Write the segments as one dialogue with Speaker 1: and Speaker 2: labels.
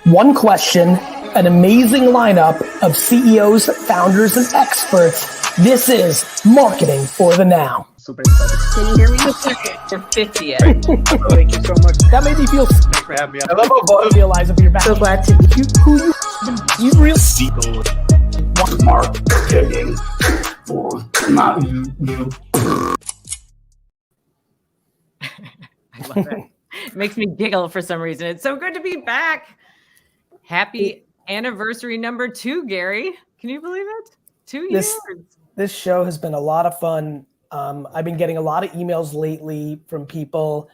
Speaker 1: One question, an amazing lineup of CEOs, founders, and experts. This is Marketing for the Now.
Speaker 2: Super excited.
Speaker 3: Can you hear me? You're 50 yet.
Speaker 2: Thank you so much.
Speaker 1: That made me feel.
Speaker 2: Thanks for having me. I love how both
Speaker 1: Realize if you're back.
Speaker 3: So glad to be
Speaker 1: You really
Speaker 4: marketing for not you.
Speaker 3: I love it. It makes me giggle for some reason. It's so good to be back. Happy anniversary number 2, Gary. Can you believe it? 2 years.
Speaker 1: This show has been a lot of fun. I've been getting a lot of emails lately from people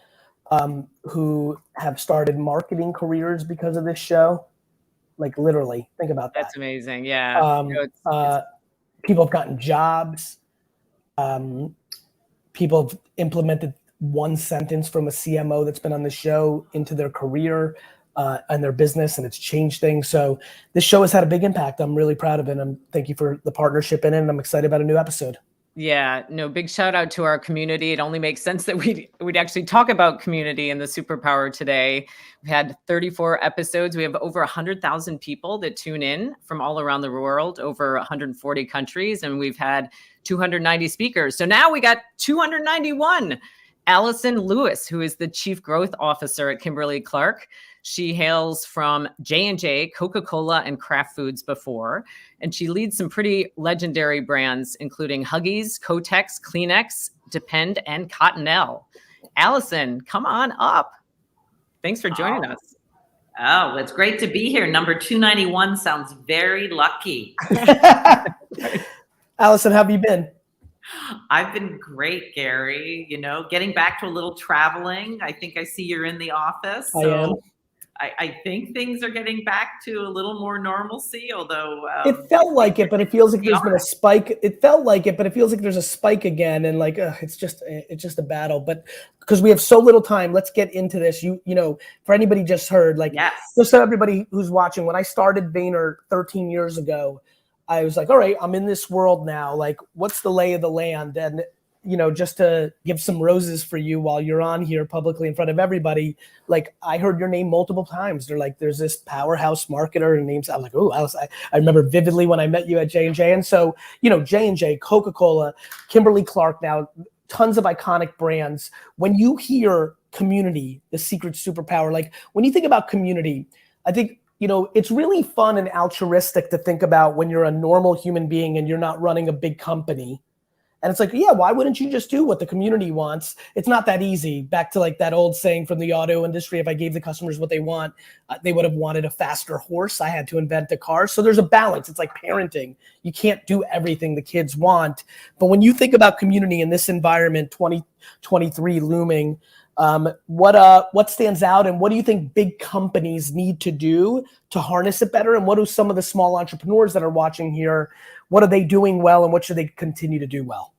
Speaker 1: who have started marketing careers because of this show. Like literally, think about that.
Speaker 3: That's amazing. Yeah.
Speaker 1: People have gotten jobs. People have implemented one sentence from a CMO that's been on the show into their career and their business, and it's changed things. So this show has had a big impact. I'm really proud of it. And thank you for the partnership in it. And I'm excited about a new episode.
Speaker 3: Yeah, no, big shout out to our community. It only makes sense that we'd actually talk about community and the superpower today. We've had 34 episodes. We have over 100,000 people that tune in from all around the world, over 140 countries, and we've had 290 speakers. So now we got 291. Alison Lewis, who is the Chief Growth Officer at Kimberly-Clark. She hails from J&J, Coca-Cola, and Kraft Foods before, and she leads some pretty legendary brands, including Huggies, Kotex, Kleenex, Depend, and Cottonelle. Alison, come on up. Thanks for joining us.
Speaker 5: Oh, it's great to be here. Number 291 sounds very lucky.
Speaker 1: Alison, how have you been?
Speaker 5: I've been great, Gary. You know, getting back to a little traveling. I think I see you're in the office. So I think things are getting back to a little more normalcy, although
Speaker 1: it felt like it, but it feels like there's been a spike. It felt like it, but it feels like there's a spike again, and like it's just a battle. But because we have so little time, let's get into this. You know, for anybody just heard, like,
Speaker 5: yes.
Speaker 1: Just so everybody who's watching, when I started Vayner 13 years ago, I was like, all right, I'm in this world now. Like, what's the lay of the land? And, you know, just to give some roses for you while you're on here publicly in front of everybody, like, I heard your name multiple times. They're like, there's this powerhouse marketer and names. I'm like, oh, I remember vividly when I met you at J&J. And so, you know, J&J, Coca-Cola, Kimberly-Clark now, tons of iconic brands. When you hear community, the secret superpower, like when you think about community, I think, you know, it's really fun and altruistic to think about when you're a normal human being and you're not running a big company. And it's like, yeah, why wouldn't you just do what the community wants? It's not that easy. Back to like that old saying from the auto industry, if I gave the customers what they want, they would have wanted a faster horse. I had to invent a car. So there's a balance. It's like parenting. You can't do everything the kids want. But when you think about community in this environment, 2023 looming, what stands out, and what do you think big companies need to do to harness it better? And what do some of the small entrepreneurs that are watching here, what are they doing well, and what should they continue to do well?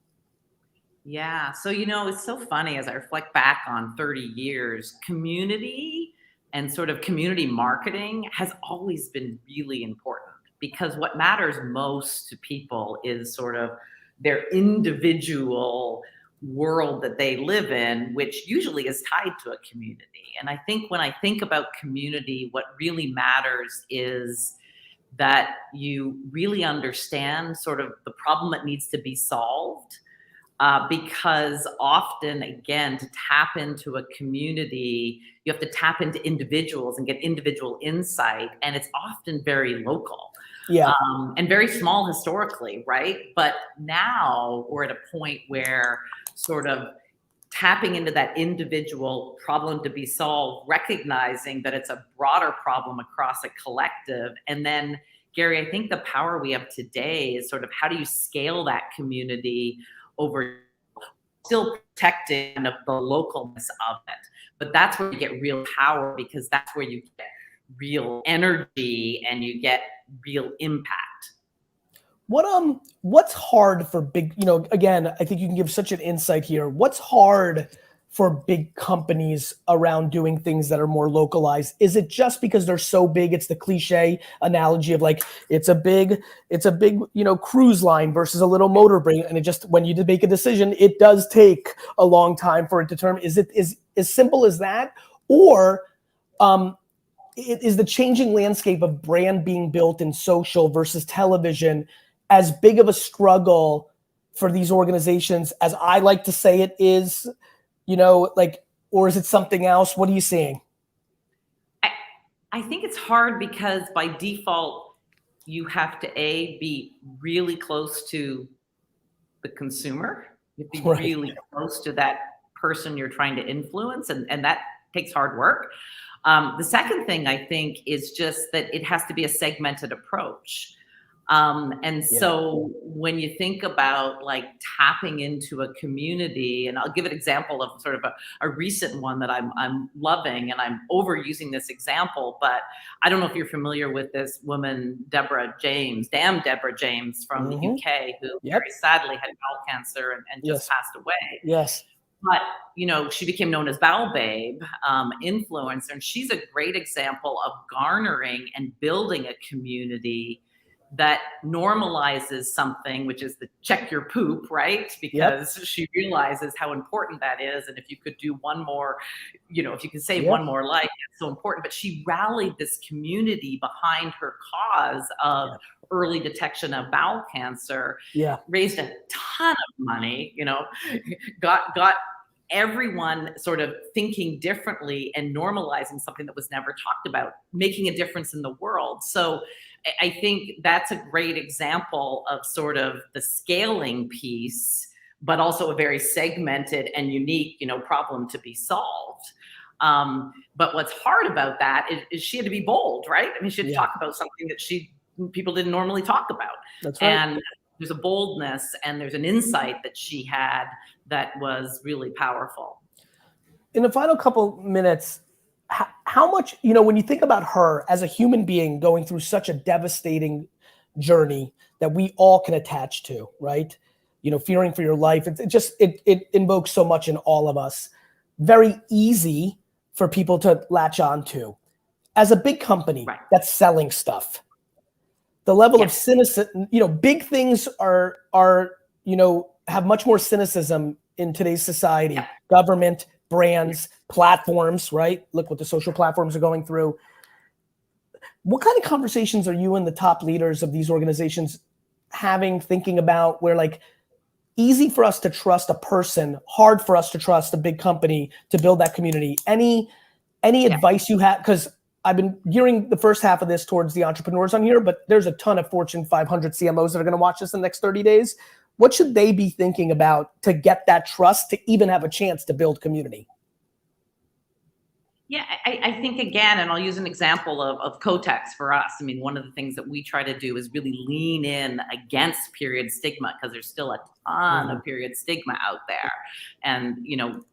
Speaker 5: Yeah. So, you know, it's so funny as I reflect back on 30 years, community and sort of community marketing has always been really important, because what matters most to people is sort of their individual world that they live in, which usually is tied to a community. And I think when I think about community, what really matters is that you really understand sort of the problem that needs to be solved. Because often, again, to tap into a community, you have to tap into individuals and get individual insight. And it's often very local.
Speaker 1: Yeah.
Speaker 5: And very small historically, right? But now we're at a point where sort of tapping into that individual problem to be solved, recognizing that it's a broader problem across a collective. And then, Gary, I think the power we have today is sort of how do you scale that community over still protecting the localness of it. But that's where you get real power, because that's where you get real energy and you get real impact.
Speaker 1: What's hard for big, you know, again, I think you can give such an insight here. What's hard for big companies around doing things that are more localized? Is it just because they're so big? It's the cliche analogy of like, it's a big, you know, cruise line versus a little motor brake. And it just, when you make a decision, it does take a long time for it to determine. Is it as simple as that? Or is the changing landscape of brand being built in social versus television as big of a struggle for these organizations as I like to say it is, or is it something else? What are you seeing?
Speaker 5: I think it's hard because by default, you have to be really close to the consumer. You have to be really close to that person you're trying to influence, and that takes hard work. The second thing I think is just that it has to be a segmented approach. So when you think about like tapping into a community, and I'll give an example of sort of a recent one that I'm loving, and I'm overusing this example, but I don't know if you're familiar with this woman, Deborah James from the UK, who very sadly had bowel cancer and just passed away.
Speaker 1: Yes.
Speaker 5: But, she became known as Bowel Babe influencer, and she's a great example of garnering and building a community that normalizes something, which is the check your poop, right? Because she realizes how important that is. And if you could do one more, if you could save one more life, it's so important. But she rallied this community behind her cause of early detection of bowel cancer, raised a ton of money, got everyone sort of thinking differently and normalizing something that was never talked about, making a difference in the world. So I think that's a great example of sort of the scaling piece, but also a very segmented and unique, problem to be solved. But what's hard about that is she had to be bold, right? I mean, she had to talk about something that people didn't normally talk about.
Speaker 1: That's right.
Speaker 5: And there's a boldness and there's an insight that she had that was really powerful.
Speaker 1: In the final couple minutes, how much, when you think about her as a human being going through such a devastating journey that we all can attach to, right? Fearing for your life. It invokes so much in all of us. Very easy for people to latch on to. As a big company that's selling stuff, the level of cynicism, big things are have much more cynicism in today's society. Government, brands, platforms, right? Look what the social platforms are going through. What kind of conversations are you and the top leaders of these organizations having, thinking about where like easy for us to trust a person, hard for us to trust a big company to build that community? Any advice you have? Because I've been gearing the first half of this towards the entrepreneurs on here, but there's a ton of Fortune 500 CMOs that are going to watch this in the next 30 days. What should they be thinking about to get that trust to even have a chance to build community?
Speaker 5: Yeah, I think again, and I'll use an example of Kotex for us. I mean, one of the things that we try to do is really lean in against period stigma, because there's still a ton of period stigma out there. And,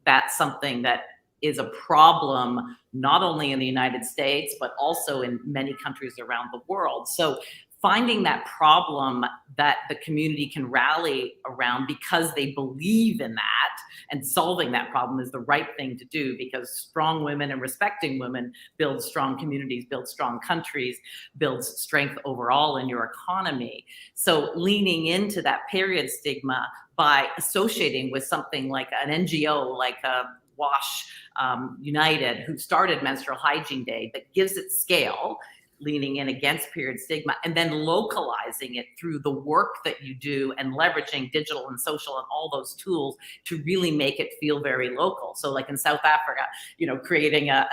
Speaker 5: that's something that is a problem, not only in the United States, but also in many countries around the world. So finding that problem that the community can rally around because they believe in that, and solving that problem is the right thing to do, because strong women and respecting women build strong communities, build strong countries, builds strength overall in your economy. So leaning into that period stigma by associating with something like an NGO, like a Wash United, who started Menstrual Hygiene Day, that gives it scale, leaning in against period stigma, and then localizing it through the work that you do and leveraging digital and social and all those tools to really make it feel very local. So like in South Africa, creating a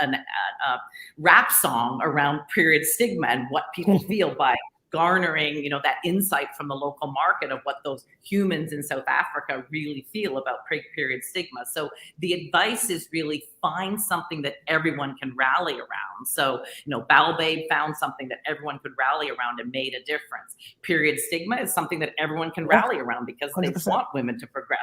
Speaker 5: rap song around period stigma and what people feel by garnering, that insight from the local market of what those humans in South Africa really feel about period stigma. So the advice is really find something that everyone can rally around. So, Bowel Babe found something that everyone could rally around and made a difference. Period stigma is something that everyone can rally around because 100%. They want women to progress.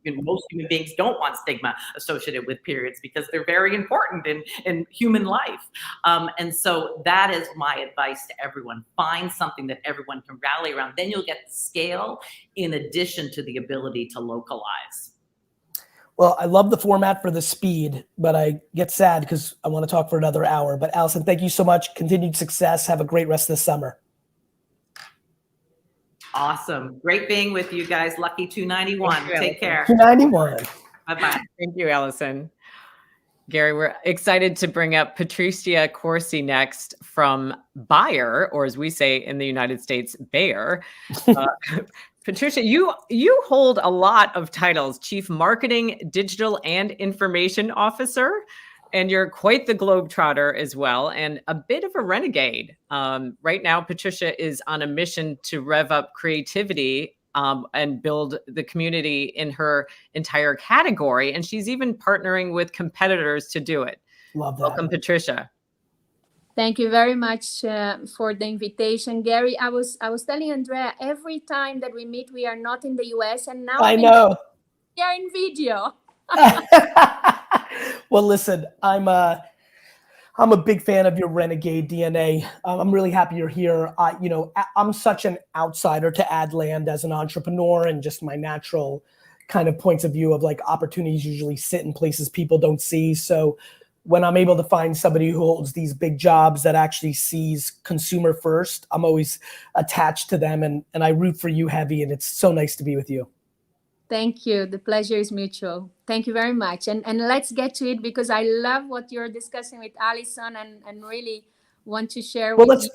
Speaker 5: Most human beings don't want stigma associated with periods because they're very important in human life. And so that is my advice to everyone. Find something that everyone can rally around. Then you'll get the scale in addition to the ability to localize.
Speaker 1: Well, I love the format for the speed, but I get sad because I want to talk for another hour. But Alison, thank you so much. Continued success. Have a great rest of the summer.
Speaker 5: Awesome. Great being with you guys. Lucky 291. Take care.
Speaker 1: 291.
Speaker 5: Bye-bye.
Speaker 3: Thank you, Alison. Gary, we're excited to bring up Patricia Corsi next from Bayer, or as we say in the United States, Bayer. Patricia, you hold a lot of titles: Chief Marketing, Digital and Information Officer, and you're quite the globetrotter as well, and a bit of a renegade. Right now, Patricia is on a mission to rev up creativity and build the community in her entire category. And she's even partnering with competitors to do it.
Speaker 1: Love that.
Speaker 3: Welcome, Patricia.
Speaker 6: Thank you very much for the invitation, Gary. I was telling Andrea, every time that we meet, we are not in the US, and now
Speaker 1: I know
Speaker 6: we are in video.
Speaker 1: Well, listen, I'm a big fan of your renegade DNA. I'm really happy you're here. I'm such an outsider to Adland as an entrepreneur, and just my natural kind of points of view of like opportunities usually sit in places people don't see. So when I'm able to find somebody who holds these big jobs that actually sees consumer first, I'm always attached to them, and I root for you heavy, and it's so nice to be with you.
Speaker 6: Thank you. The pleasure is mutual. Thank you very much. And let's get to it, because I love what you're discussing with Alison, and really want to share
Speaker 1: Well,
Speaker 6: with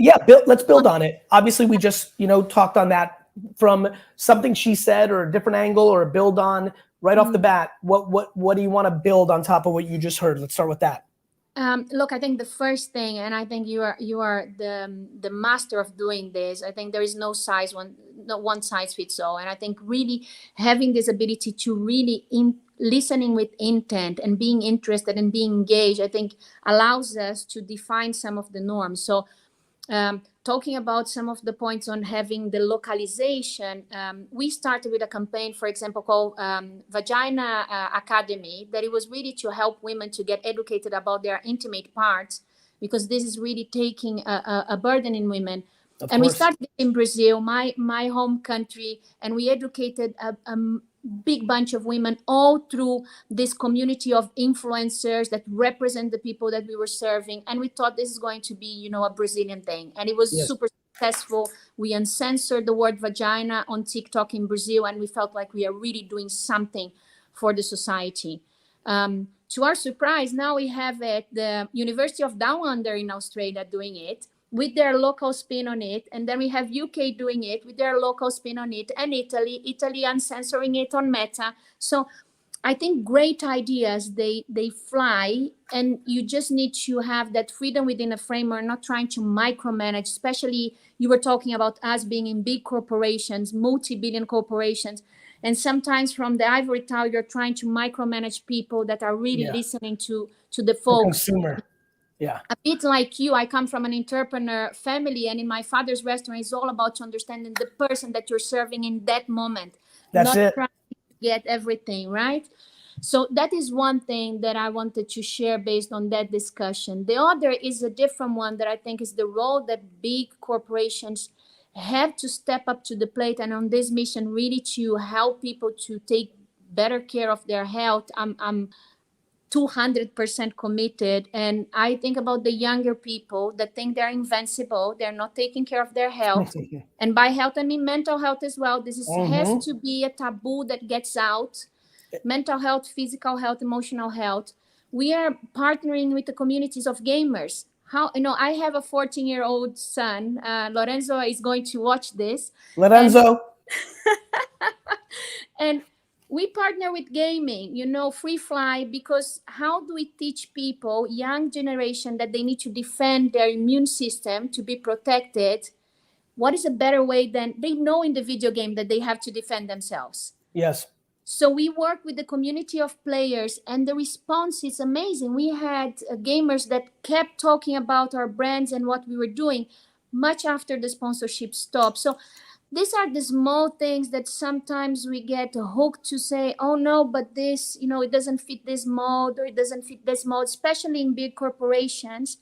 Speaker 1: let's build on it. Obviously, we just, talked on that from something she said, or a different angle, or build on right off the bat. What do you want to build on top of what you just heard? Let's start with that.
Speaker 6: Look, I think the first thing, and I think you are the master of doing this. I think there is no one size fits all, and I think really having this ability to really listening with intent and being interested and being engaged, I think allows us to define some of the norms. So talking about some of the points on having the localization, we started with a campaign, for example, called Vagina Academy, that it was really to help women to get educated about their intimate parts, because this is really taking a burden in women.
Speaker 1: Of
Speaker 6: and
Speaker 1: course.
Speaker 6: We started in Brazil, my home country, and we educated a big bunch of women all through this community of influencers that represent the people that we were serving. And we thought this is going to be, a Brazilian thing. And it was super successful. We uncensored the word vagina on TikTok in Brazil, and we felt like we are really doing something for the society. To our surprise, now we have at the University of Down Under in Australia doing it with their local spin on it. And then we have UK doing it with their local spin on it, and Italy uncensoring it on Meta. So I think great ideas, they fly, and you just need to have that freedom within a framework, not trying to micromanage, especially you were talking about us being in big corporations, multi-billion corporations. And sometimes from the ivory tower, you're trying to micromanage people that are really listening to the folks.
Speaker 1: The consumer. Yeah.
Speaker 6: A bit like you, I come from an entrepreneur family, and in my father's restaurant, it's all about understanding the person that you're serving in that moment.
Speaker 1: That's
Speaker 6: not
Speaker 1: it.
Speaker 6: trying to get everything, right? So that is one thing that I wanted to share based on that discussion. The other is a different one that I think is the role that big corporations have to step up to the plate, and on this mission really to help people to take better care of their health. I'm 200% committed, and I think about the younger people that think they're invincible, they're not taking care of their health. And by health, I mean mental health as well. This has to be a taboo that gets out. Mental health, physical health, emotional health. We are partnering with the communities of gamers. I have a 14-year-old son. Lorenzo is going to watch this.
Speaker 1: Lorenzo.
Speaker 6: And we partner with gaming, Free Fly, because how do we teach people, young generation, that they need to defend their immune system to be protected? What is a better way than they know in the video game that they have to defend themselves?
Speaker 1: Yes.
Speaker 6: So we work with the community of players, and the response is amazing. We had gamers that kept talking about our brands and what we were doing much after the sponsorship stopped. So these are the small things that sometimes we get hooked to say, oh no, but this, it doesn't fit this mold, or it doesn't fit this mold, especially in big corporations.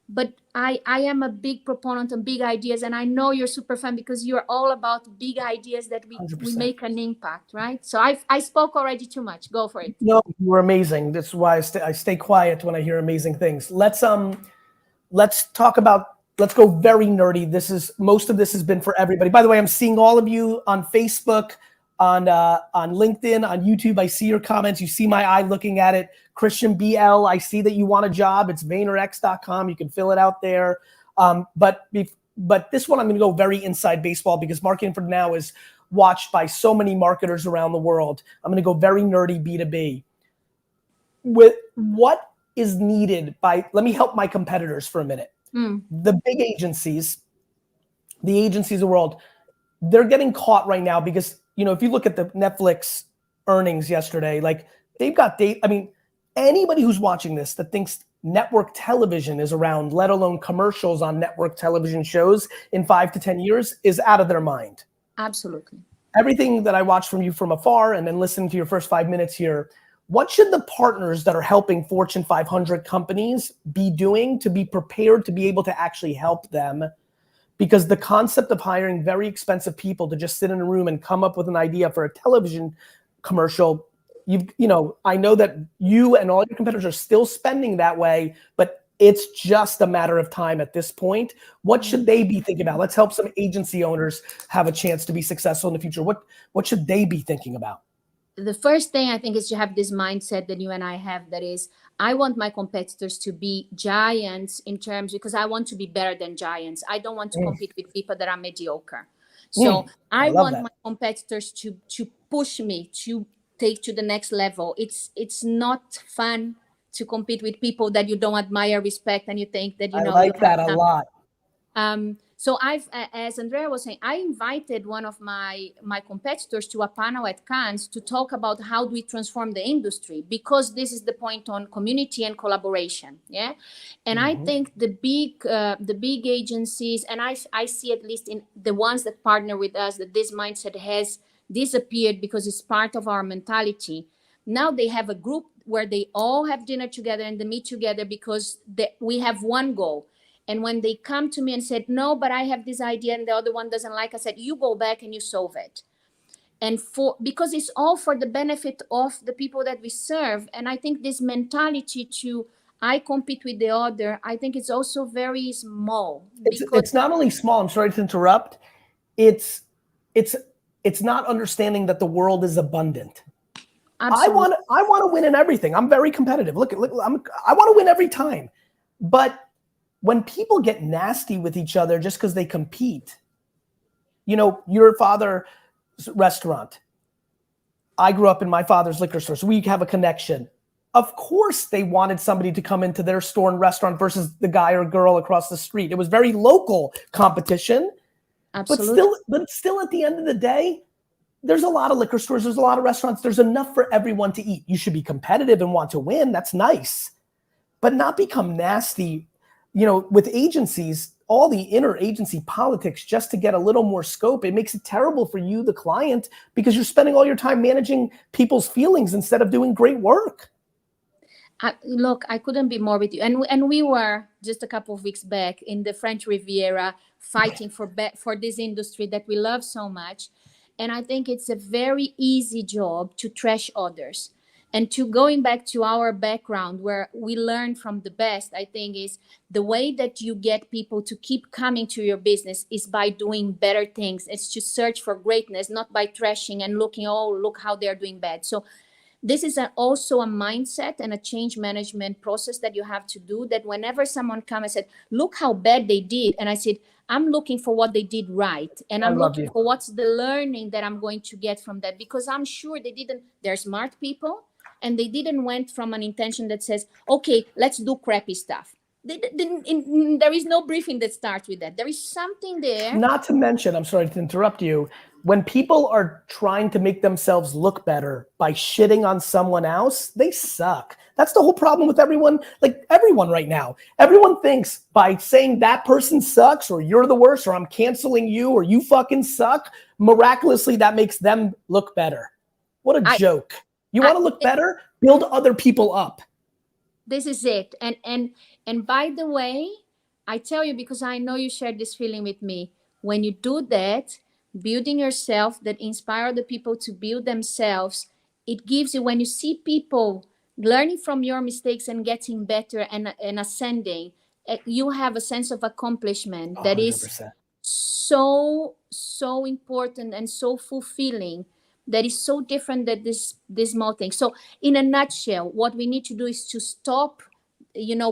Speaker 6: But I am a big proponent of big ideas, and I know you're super fan because you're all about big ideas that we make an impact, right? So I spoke already too much. Go for it.
Speaker 1: No, you were amazing. That's why I stay quiet when I hear amazing things. Let's talk about. Let's go very nerdy. Most of this has been for everybody. By the way, I'm seeing all of you on Facebook, on LinkedIn, on YouTube. I see your comments. You see my eye looking at it. Christian BL, I see that you want a job. It's VaynerX.com. You can fill it out there. But this one, I'm going to go very inside baseball because Marketing for Now is watched by so many marketers around the world. I'm going to go very nerdy B2B. With what is needed let me help my competitors for a minute. The big agencies, the agencies of the world, they're getting caught right now because, if you look at the Netflix earnings yesterday, like they've got anybody who's watching this that thinks network television is around, let alone commercials on network television shows in 5 to 10 years is out of their mind.
Speaker 6: Absolutely.
Speaker 1: Everything that I watched from you from afar and then listening to your first 5 minutes here, what should the partners that are helping Fortune 500 companies be doing to be prepared to be able to actually help them? Because the concept of hiring very expensive people to just sit in a room and come up with an idea for a television commercial, I know that you and all your competitors are still spending that way, but it's just a matter of time at this point. What should they be thinking about? Let's help some agency owners have a chance to be successful in the future. What should they be thinking about?
Speaker 6: The first thing I think is you have this mindset that you and I have, that is, I want my competitors to be giants in terms, because I want to be better than giants. I don't want to compete with people that are mediocre. So I want my competitors to push me to take to the next level. It's not fun to compete with people that you don't admire, respect, and you think that,
Speaker 1: I like that a lot.
Speaker 6: So as Andrea was saying, I invited one of my competitors to a panel at Cannes to talk about how do we transform the industry, because this is the point on community and collaboration. Yeah. And I think the big agencies, and I see at least in the ones that partner with us, that this mindset has disappeared because it's part of our mentality. Now they have a group where they all have dinner together and they meet together because we have one goal. And when they come to me and said, no, but I have this idea and the other one doesn't like, I said, you go back and you solve it. And because it's all for the benefit of the people that we serve. And I think this mentality to, I compete with the other, I think it's also very small.
Speaker 1: It's not only small, I'm sorry to interrupt. It's not understanding that the world is abundant.
Speaker 6: Absolutely.
Speaker 1: I want to win in everything. I'm very competitive. Look, I want to win every time. But when people get nasty with each other just because they compete, your father's restaurant, I grew up in my father's liquor store, so we have a connection. Of course they wanted somebody to come into their store and restaurant versus the guy or girl across the street. It was very local competition.
Speaker 6: Absolutely.
Speaker 1: But still at the end of the day, there's a lot of liquor stores, there's a lot of restaurants, there's enough for everyone to eat. You should be competitive and want to win, that's nice. But not become nasty, with agencies, all the interagency politics just to get a little more scope. It makes it terrible for you, the client, because you're spending all your time managing people's feelings instead of doing great work.
Speaker 6: Look, I couldn't be more with you. And we were just a couple of weeks back in the French Riviera fighting for this industry that we love so much. And I think it's a very easy job to trash others. And to going back to our background where we learn from the best, I think is the way that you get people to keep coming to your business is by doing better things. It's to search for greatness, not by trashing and looking, oh, look how they're doing bad. So this is also a mindset and a change management process that you have to do, that whenever someone comes and said, look how bad they did. And I said, I'm looking for what they did right. And I'm looking for what's the learning that I'm going to get from that, because I'm sure they're smart people. And they didn't went from an intention that says, okay, let's do crappy stuff. There is no briefing that starts with that. There is something there.
Speaker 1: Not to mention, I'm sorry to interrupt you, when people are trying to make themselves look better by shitting on someone else, they suck. That's the whole problem with everyone right now. Everyone thinks by saying that person sucks or you're the worst or I'm canceling you or you fucking suck, miraculously that makes them look better. What a joke. You want to look better? Build other people up.
Speaker 6: This is it. And by the way, I tell you, because I know you shared this feeling with me, when you do that, building yourself that inspire the people to build themselves, it gives you, when you see people learning from your mistakes and getting better and ascending, you have a sense of accomplishment that 100%. Is so important and so fulfilling. that is so different than this small thing. So in a nutshell, what we need to do is to stop,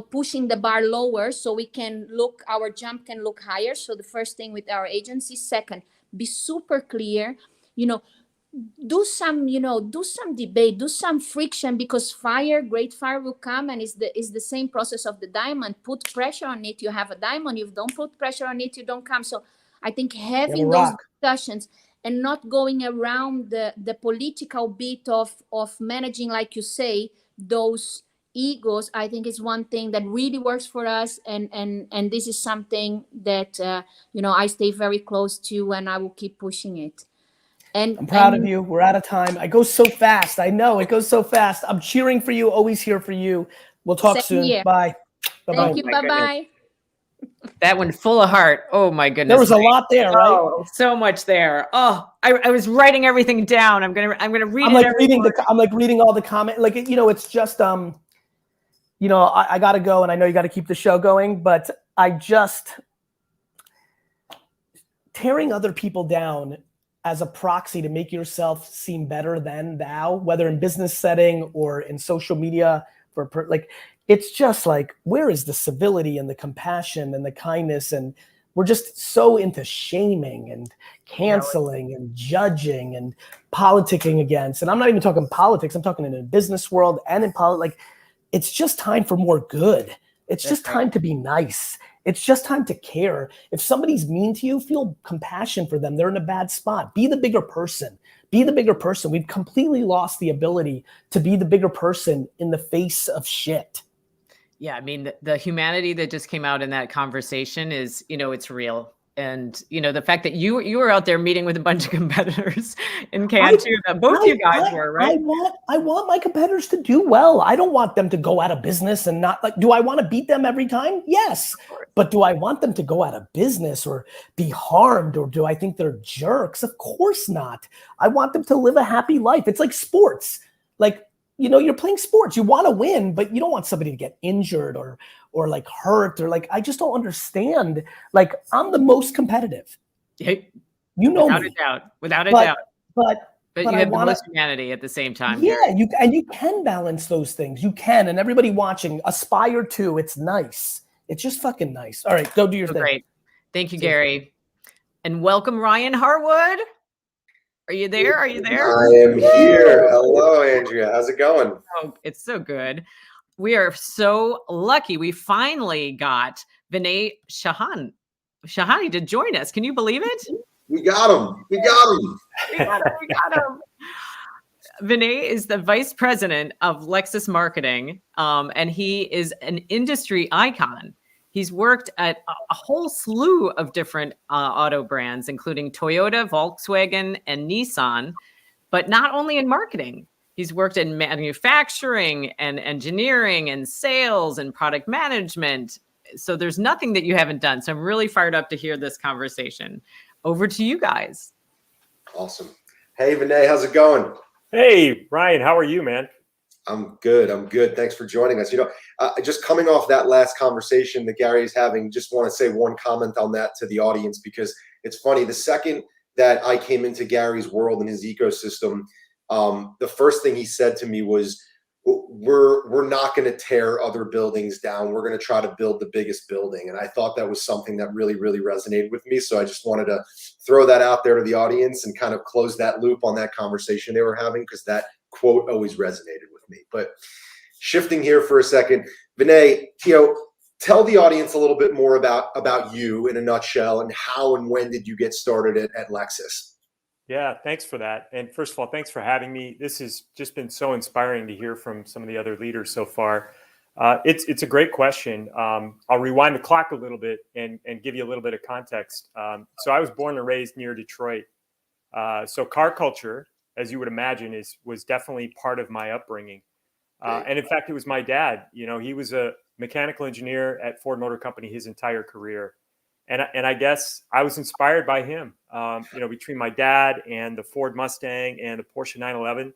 Speaker 6: pushing the bar lower so we can our jump can look higher. So the first thing with our agency. Second, be super clear, do some debate, do some friction, because great fire will come, and is the same process of the diamond. Put pressure on it, you have a diamond. If you don't put pressure on it, you don't come. So I think having those discussions and not going around the political bit of managing, like you say, those egos, I think is one thing that really works for us, and this is something that I stay very close to, and I will keep pushing it. And
Speaker 1: I'm proud of you. We're out of time. I go so fast. I know it goes so fast. I'm cheering for you. Always here for you. We'll talk soon.
Speaker 6: Here.
Speaker 1: Bye. Bye.
Speaker 6: Thank you. Bye.
Speaker 3: That one full of heart. Oh my goodness.
Speaker 1: There was a lot there, right?
Speaker 3: Oh, so much there. Oh, I was writing everything down. I'm gonna read it.
Speaker 1: I'm like reading all the comments. Like, it's just I gotta go, and I know you gotta keep the show going, but tearing other people down as a proxy to make yourself seem better than thou, whether in business setting or in social media, it's just like, where is the civility and the compassion and the kindness? And we're just so into shaming and canceling and judging and politicking against. And I'm not even talking politics. I'm talking in the business world and in politics. Like, it's just time for more good. It's just time to be nice. It's just time to care. If somebody's mean to you, feel compassion for them. They're in a bad spot. Be the bigger person. Be the bigger person. We've completely lost the ability to be the bigger person in the face of shit.
Speaker 3: Yeah, I mean, the humanity that just came out in that conversation is, it's real. And, the fact that you were out there meeting with a bunch of competitors in Cannes too, that both you guys were, right?
Speaker 1: I want my competitors to do well. I don't want them to go out of business and not do I want to beat them every time? Yes. But do I want them to go out of business or be harmed, or do I think they're jerks? Of course not. I want them to live a happy life. It's like sports. Like, you're playing sports. You want to win, but you don't want somebody to get injured or like hurt, or like, I just don't understand. Like, I'm the most competitive.
Speaker 3: Hey,
Speaker 1: without
Speaker 3: a doubt. Without a doubt.
Speaker 1: But
Speaker 3: you have the most humanity at the same time.
Speaker 1: Yeah, you can balance those things. You can, and everybody watching, aspire to. It's nice. It's just fucking nice. All right, go do your thing.
Speaker 3: Great. Thank you, Gary. And welcome, Ryan Harwood. Are you there? Are you there?
Speaker 7: I am here. Hello, Andrea. How's it going?
Speaker 3: Oh, it's so good. We are so lucky. We finally got Vinay Shahani to join us. Can you believe it?
Speaker 7: We got him. We got him.
Speaker 3: Vinay is the vice president of Lexus marketing, and he is an industry icon. He's worked at a whole slew of different auto brands, including Toyota, Volkswagen, and Nissan, but not only in marketing. He's worked in manufacturing and engineering and sales and product management. So there's nothing that you haven't done. So I'm really fired up to hear this conversation. Over to you guys.
Speaker 7: Awesome. Hey, Vinay, how's it going?
Speaker 2: Hey, Ryan, how are you, man?
Speaker 7: I'm good. Thanks for joining us. Just coming off that last conversation that Gary is having, just want to say one comment on that to the audience, because it's funny. The second that I came into Gary's world and his ecosystem, the first thing he said to me was, we're not going to tear other buildings down. We're going to try to build the biggest building. And I thought that was something that really, really resonated with me. So I just wanted to throw that out there to the audience and kind of close that loop on that conversation they were having, because that quote always resonated with me. But shifting here for a second, Vinay, tell the audience a little bit more about you in a nutshell, and how and when did you get started at Lexus?
Speaker 2: Yeah, thanks for that. And first of all, thanks for having me. This has just been so inspiring to hear from some of the other leaders so far. It's a great question. I'll rewind the clock a little bit and give you a little bit of context. So I was born and raised near Detroit. So car culture, as you would imagine, was definitely part of my upbringing. And in fact, it was my dad. He was a mechanical engineer at Ford Motor Company his entire career. And I guess I was inspired by him. Between my dad and the Ford Mustang and the Porsche 911,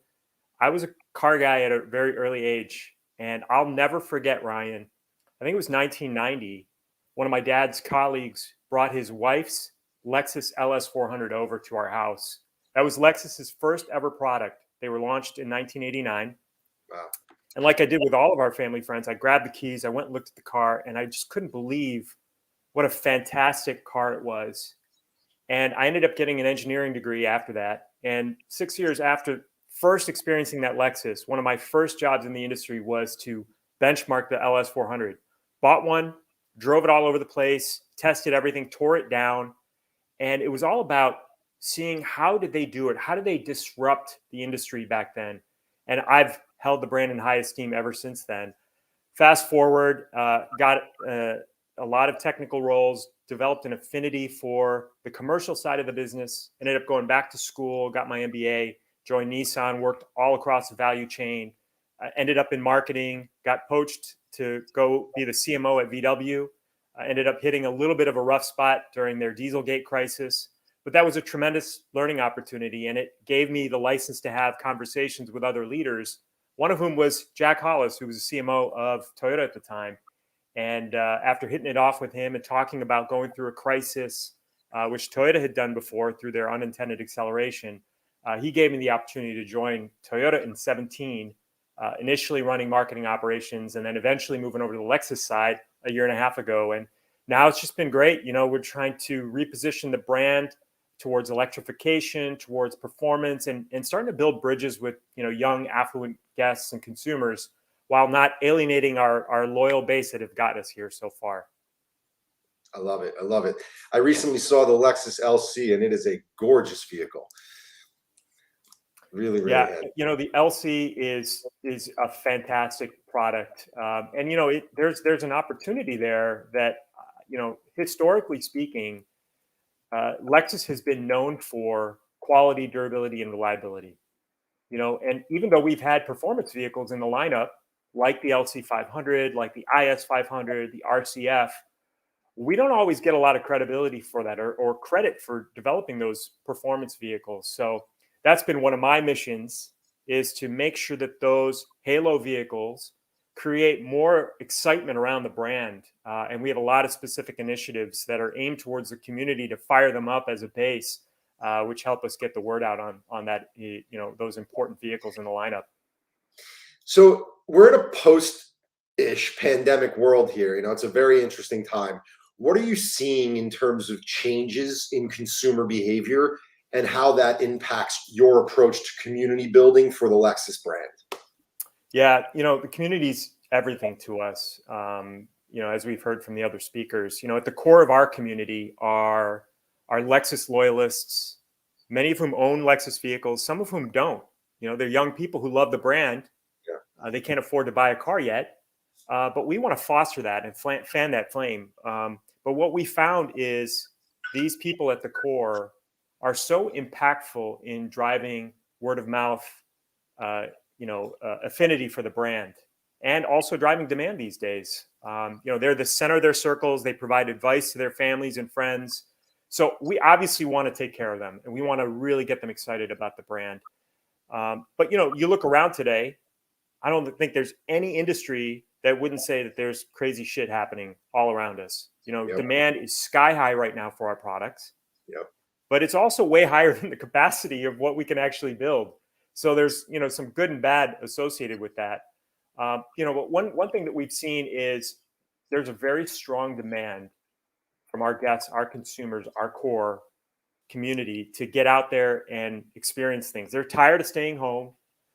Speaker 2: I was a car guy at a very early age. And I'll never forget, Ryan, I think it was 1990, one of my dad's colleagues brought his wife's Lexus LS 400 over to our house. That was Lexus's first ever product. They were launched in 1989.
Speaker 7: Wow.
Speaker 2: And like I did with all of our family friends, I grabbed the keys, I went and looked at the car, and I just couldn't believe what a fantastic car it was. And I ended up getting an engineering degree after that. And 6 years after first experiencing that Lexus, one of my first jobs in the industry was to benchmark the LS400. Bought one, drove it all over the place, tested everything, tore it down. And it was all about seeing how did they do it? How did they disrupt the industry back then? And I've held the brand in high esteem ever since then. Fast forward, got a lot of technical roles, developed an affinity for the commercial side of the business, ended up going back to school, got my MBA, joined Nissan, worked all across the value chain, ended up in marketing, got poached to go be the CMO at VW, ended up hitting a little bit of a rough spot during their Dieselgate crisis. But that was a tremendous learning opportunity, and it gave me the license to have conversations with other leaders, one of whom was Jack Hollis, who was the CMO of Toyota at the time. And after hitting it off with him and talking about going through a crisis, which Toyota had done before through their unintended acceleration, he gave me the opportunity to join Toyota in 2017, initially running marketing operations and then eventually moving over to the Lexus side a year and a half ago. And now it's just been great. You know, we're trying to reposition the brand towards electrification, towards performance, and starting to build bridges with, you know, young, affluent guests and consumers while not alienating our loyal base that have got us here so far.
Speaker 7: I love it. I love it. I recently saw the Lexus LC, and it is a gorgeous vehicle. Really, really.
Speaker 2: Yeah,
Speaker 7: heavy.
Speaker 2: you know, the LC is a fantastic product, and you know, there's an opportunity there that, you know, historically speaking, Lexus has been known for quality, durability, and reliability. You know, and even though we've had performance vehicles in the lineup, like the LC 500, like the IS 500, the RCF, we don't always get a lot of credibility for that or credit for developing those performance vehicles. So that's been one of my missions, is to make sure that those halo vehicles create more excitement around the brand. And we have a lot of specific initiatives that are aimed towards the community to fire them up as a base, which help us get the word out on that, you know, those important vehicles in the lineup.
Speaker 7: So we're in a post-ish pandemic world here. You know, it's a very interesting time. What are you seeing in terms of changes in consumer behavior and how that impacts your approach to community building for the Lexus brand?
Speaker 2: Yeah, you know, the community's everything to us. You know, as we've heard from the other speakers, you know, at the core of our community are Lexus loyalists, many of whom own Lexus vehicles, some of whom don't. You know, they're young people who love the brand. Yeah. They can't afford to buy a car yet, but we want to foster that and fan that flame. But what we found is these people at the core are so impactful in driving word of mouth, affinity for the brand, and also driving demand these days. You know, they're the center of their circles. They provide advice to their families and friends. So we obviously want to take care of them, and we want to really get them excited about the brand. But, you know, you look around today, I don't think there's any industry that wouldn't say that there's crazy shit happening all around us. You know,
Speaker 7: Yep.
Speaker 2: Demand is sky high right now for our products.
Speaker 7: Yep.
Speaker 2: But it's also way higher than the capacity of what we can actually build. So there's, you know, some good and bad associated with that. You know, but one thing that we've seen is there's a very strong demand from our guests, our consumers, our core community to get out there and experience things. They're tired of staying home.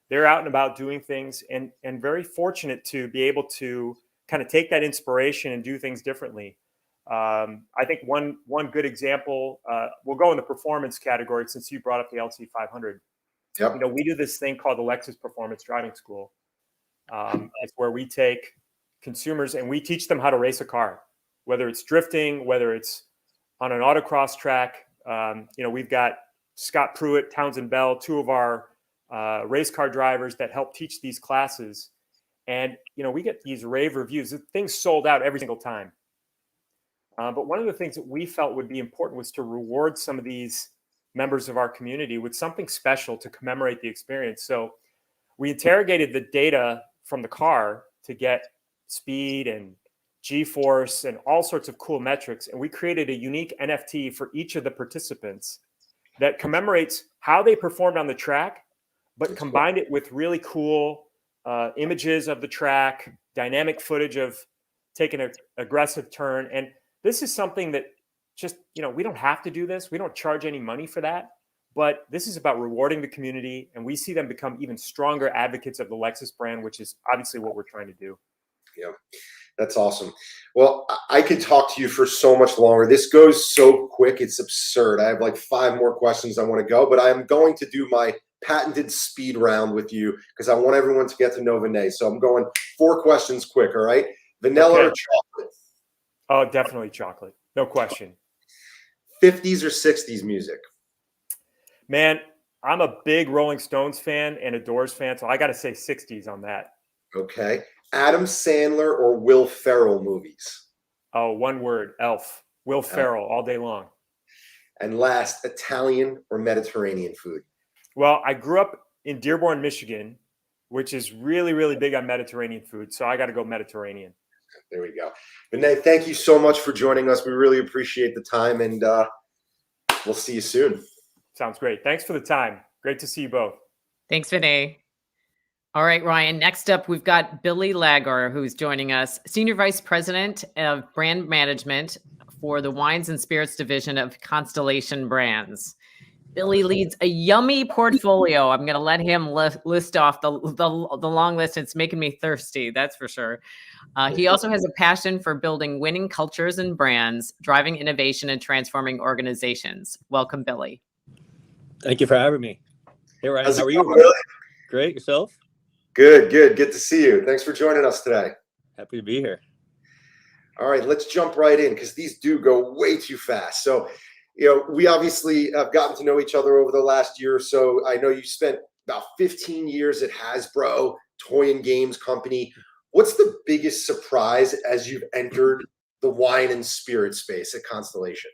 Speaker 2: They're out and about doing things, and very fortunate to be able to kind of take that inspiration and do things differently. I think one good example, we'll go in the performance category since you brought up the LC 500.
Speaker 7: Yep.
Speaker 2: You know, we do this thing called the Lexus Performance Driving School. It's where we take consumers and we teach them how to race a car, whether it's drifting, whether it's on an autocross track. You know, we've got Scott Pruitt, Townsend Bell, two of our race car drivers that help teach these classes. And, you know, we get these rave reviews. The thing's sold out every single time. But one of the things that we felt would be important was to reward some of these members of our community with something special to commemorate the experience. So we interrogated the data from the car to get speed and G-force and all sorts of cool metrics. And we created a unique NFT for each of the participants. that commemorates how they performed on the track, but combined it with really cool images of the track, dynamic footage of taking an aggressive turn. And this is something that just, we don't have to do this. We don't charge any money for that. But this is about rewarding the community, and we see them become even stronger advocates of the Lexus brand, which is obviously what we're trying to do.
Speaker 7: Yeah, that's awesome. Well, I could talk to you for so much longer. This goes so quick, it's absurd. I have like 5 more questions I want to go, but I am going to do my patented speed round with you because I want everyone to get to know Vinay. So I'm going 4 questions quick, all right? Vanilla or chocolate?
Speaker 2: Oh, definitely chocolate. No question.
Speaker 7: 50s or 60s music?
Speaker 2: Man, I'm a big Rolling Stones fan and a Doors fan, so I got to say 60s on that.
Speaker 7: Okay. Adam Sandler or Will Ferrell movies?
Speaker 2: Oh, one word, Elf. Will Ferrell all day long.
Speaker 7: And last, Italian or Mediterranean food?
Speaker 2: Well, I grew up in Dearborn, Michigan, which is really, really big on Mediterranean food, so I got to go Mediterranean.
Speaker 7: There we go. Vinay, thank you so much for joining us. We really appreciate the time, and we'll see you soon.
Speaker 2: Sounds great. Thanks for the time. Great to see you both.
Speaker 3: Thanks, Vinay. All right, Ryan. Next up, we've got Billy Lagor, who's joining us, Senior Vice President of Brand Management for the Wines and Spirits Division of Constellation Brands. Billy leads a yummy portfolio. I'm going to let him list off the long list. It's making me thirsty, that's for sure. He also has a passion for building winning cultures and brands, driving innovation and transforming organizations. Welcome, Billy.
Speaker 8: Thank you for having me. Hey, Ryan, how are you?
Speaker 7: Really?
Speaker 8: Great. Yourself?
Speaker 7: Good. Good to see you. Thanks for joining us today.
Speaker 8: Happy to be here.
Speaker 7: All right, let's jump right in because these do go way too fast. So, we obviously have gotten to know each other over the last year or so. I know you spent about 15 years at Hasbro, toy and games company. What's the biggest surprise as you've entered the wine and spirit space at Constellation?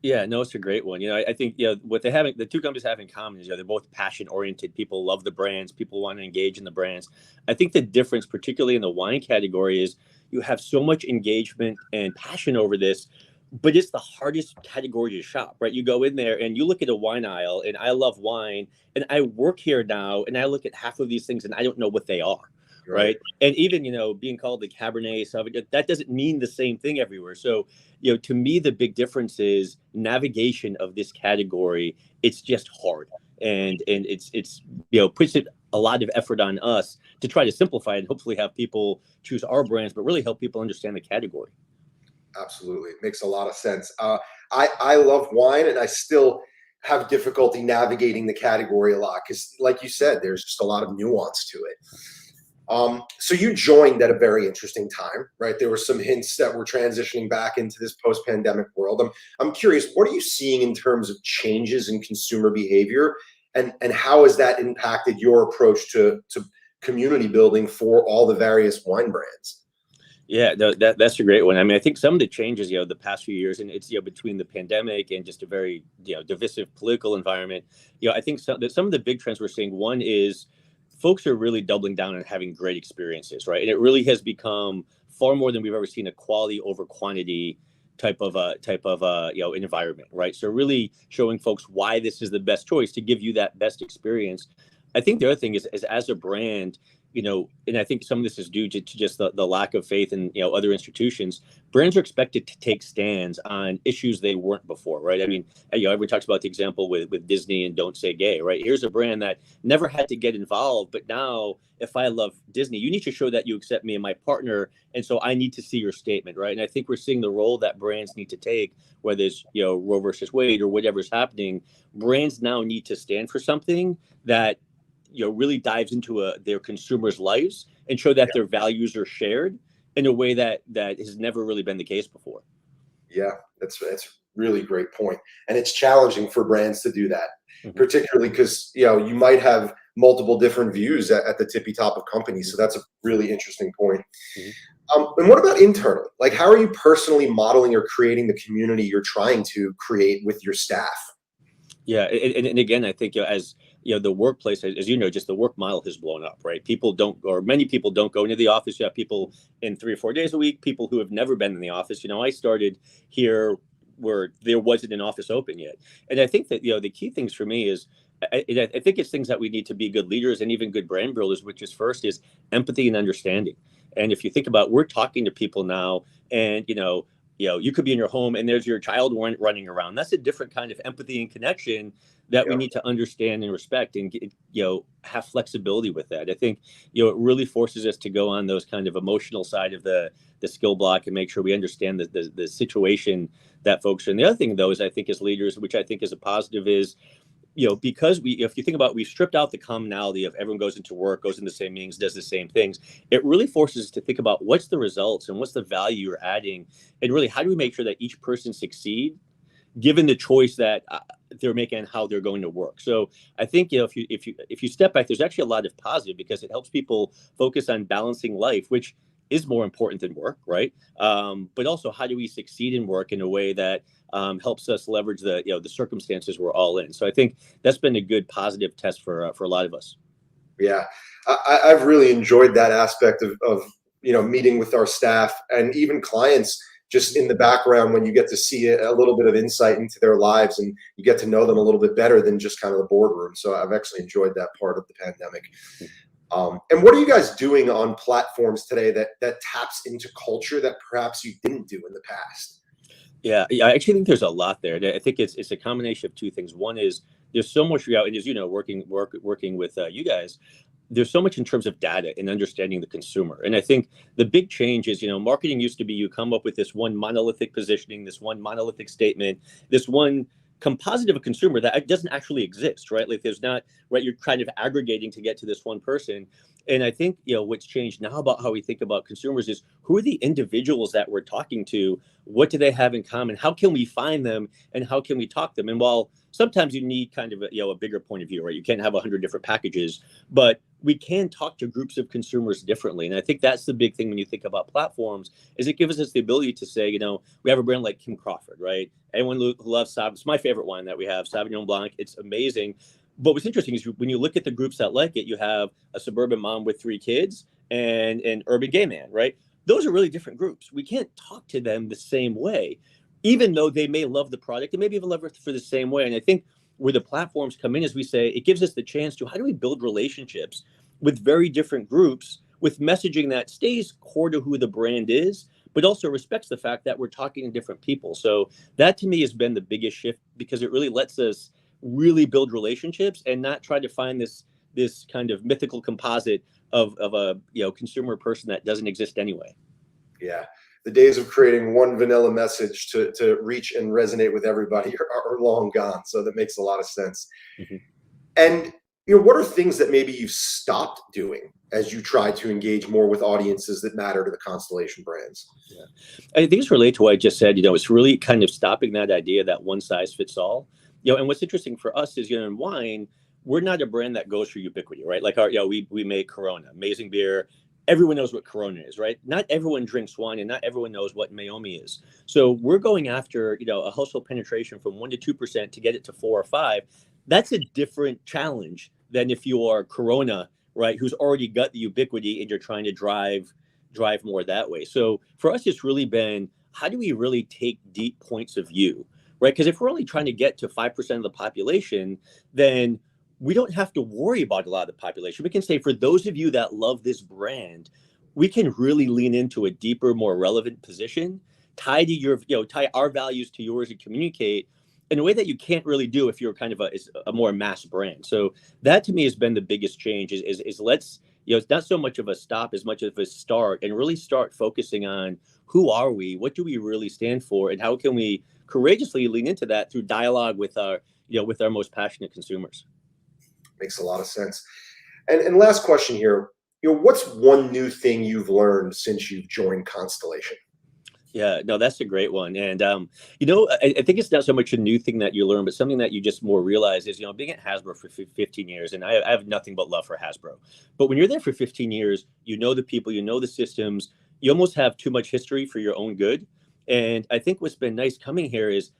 Speaker 8: Yeah, no, it's a great one. I think what the 2 companies have in common is they're both passion oriented. People love the brands. People want to engage in the brands. I think the difference, particularly in the wine category, is you have so much engagement and passion over this, but it's the hardest category to shop, right? You go in there and you look at a wine aisle, and I love wine, and I work here now, and I look at half of these things, and I don't know what they are. Right. And even, being called the Cabernet Sauvignon, that doesn't mean the same thing everywhere. So, to me, the big difference is navigation of this category. It's just hard. And it's puts a lot of effort on us to try to simplify it and hopefully have people choose our brands, but really help people understand the category.
Speaker 7: Absolutely. It makes a lot of sense. I love wine, and I still have difficulty navigating the category a lot because, like you said, there's just a lot of nuance to it. So you joined at a very interesting time, right? There were some hints that we're transitioning back into this post-pandemic world. I'm curious, what are you seeing in terms of changes in consumer behavior, and how has that impacted your approach to community building for all the various wine brands?
Speaker 8: Yeah, that's a great one. I mean, I think some of the changes, the past few years, and it's, between the pandemic and just a very, divisive political environment, I think some of the big trends we're seeing, one is folks are really doubling down on having great experiences, right? And it really has become far more than we've ever seen, a quality over quantity type of environment, right? So really showing folks why this is the best choice to give you that best experience. I think the other thing is as a brand, and I think some of this is due to just the lack of faith in, other institutions. Brands are expected to take stands on issues they weren't before, right? I mean, everyone talks about the example with Disney and Don't Say Gay, right? Here's a brand that never had to get involved, but now if I love Disney, you need to show that you accept me and my partner, and so I need to see your statement, right? And I think we're seeing the role that brands need to take, whether it's Roe versus Wade or whatever's happening. Brands now need to stand for something that really dives into their consumers' lives and show that their values are shared in a way that has never really been the case before.
Speaker 7: Yeah, that's really great point. And it's challenging for brands to do that, particularly because, you might have multiple different views at the tippy top of companies. So that's a really interesting point. And what about internally? Like, how are you personally modeling or creating the community you're trying to create with your staff?
Speaker 8: Yeah, and again, I think as the workplace, as just the work model has blown up, right? Many people don't go into the office. You have people in 3 or 4 days a week, people who have never been in the office. I started here where there wasn't an office open yet. And I think that, the key things for me is, I think it's things that we need to be good leaders and even good brand builders, which is first is empathy and understanding. And if you think about, we're talking to people now, and you could be in your home and there's your child running around. That's a different kind of empathy and connection that we need to understand and respect, and have flexibility with that. I think it really forces us to go on those kind of emotional side of the skill block and make sure we understand the situation that folks are in. The other thing, though, is I think as leaders, which I think is a positive, is because if you think about, we've stripped out the commonality of everyone goes into work, goes into the same meetings, does the same things. It really forces us to think about what's the results and what's the value you're adding, and really how do we make sure that each person succeed given the choice that they're making and how they're going to work. So I think if you step back, there's actually a lot of positive, because it helps people focus on balancing life, which is more important than work, right? But also, how do we succeed in work in a way that helps us leverage the circumstances we're all in? So I think that's been a good positive test for a lot of us.
Speaker 7: Yeah, I've really enjoyed that aspect of meeting with our staff and even clients, just in the background, when you get to see a little bit of insight into their lives and you get to know them a little bit better than just kind of the boardroom. So I've actually enjoyed that part of the pandemic. And what are you guys doing on platforms today that taps into culture that perhaps you didn't do in the past?
Speaker 8: Yeah, I actually think there's a lot there. I think it's a combination of two things. One is there's so much reality, as working with you guys. There's so much in terms of data and understanding the consumer. And I think the big change is, marketing used to be you come up with this one monolithic positioning, this one monolithic statement, this one composite of a consumer that doesn't actually exist, right? Like there's not, right? You're kind of aggregating to get to this one person. And I think, what's changed now about how we think about consumers is, who are the individuals that we're talking to? What do they have in common? How can we find them, and how can we talk them? And while sometimes you need kind of a bigger point of view, right? You can't have 100 different packages, but we can talk to groups of consumers differently. And I think that's the big thing when you think about platforms, is it gives us the ability to say, we have a brand like Kim Crawford, right? Anyone who loves Sauvignon, it's my favorite wine that we have, Sauvignon Blanc. It's amazing. But what's interesting is when you look at the groups that like it, you have a suburban mom with 3 kids and an urban gay man, right? Those are really different groups. We can't talk to them the same way, even though they may love the product and maybe even love it for the same way. And I think where the platforms come in is, we say, it gives us the chance to, how do we build relationships with very different groups with messaging that stays core to who the brand is, but also respects the fact that we're talking to different people. So that to me has been the biggest shift, because it really lets us really build relationships and not try to find this kind of mythical composite of a consumer person that doesn't exist anyway. Yeah.
Speaker 7: The days of creating one vanilla message to reach and resonate with everybody are long gone. So that makes a lot of sense. Mm-hmm. And what are things that maybe you've stopped doing as you try to engage more with audiences that matter to the Constellation brands?
Speaker 8: Yeah, I think it's related to what I just said. It's really kind of stopping that idea that one size fits all. And what's interesting for us is, in wine, we're not a brand that goes for ubiquity, right? Like we make Corona, amazing beer. Everyone knows what Corona is, right? Not everyone drinks wine, and not everyone knows what Meiomi is. So we're going after, a household penetration from 1 to 2% to get it to 4 or 5. That's a different challenge than if you are Corona, right? Who's already got the ubiquity and you're trying to drive more that way. So for us, it's really been, how do we really take deep points of view, right? Because if we're only trying to get to 5% of the population, then we don't have to worry about a lot of the population. We can say, for those of you that love this brand, we can really lean into a deeper, more relevant position, tie our values to yours, and communicate in a way that you can't really do if you're kind of a more mass brand. So that to me has been the biggest change, is let's, it's not so much of a stop as much of a start, and really start focusing on, who are we? What do we really stand for? And how can we courageously lean into that through dialogue with our most passionate consumers?
Speaker 7: Makes a lot of sense. And last question here, what's one new thing you've learned since you've joined Constellation?
Speaker 8: Yeah, no, that's a great one. And, I think it's not so much a new thing that you learn, but something that you just more realize is, being at Hasbro for 15 years, and I have nothing but love for Hasbro. But when you're there for 15 years, the people, the systems, you almost have too much history for your own good. And I think what's been nice coming here is,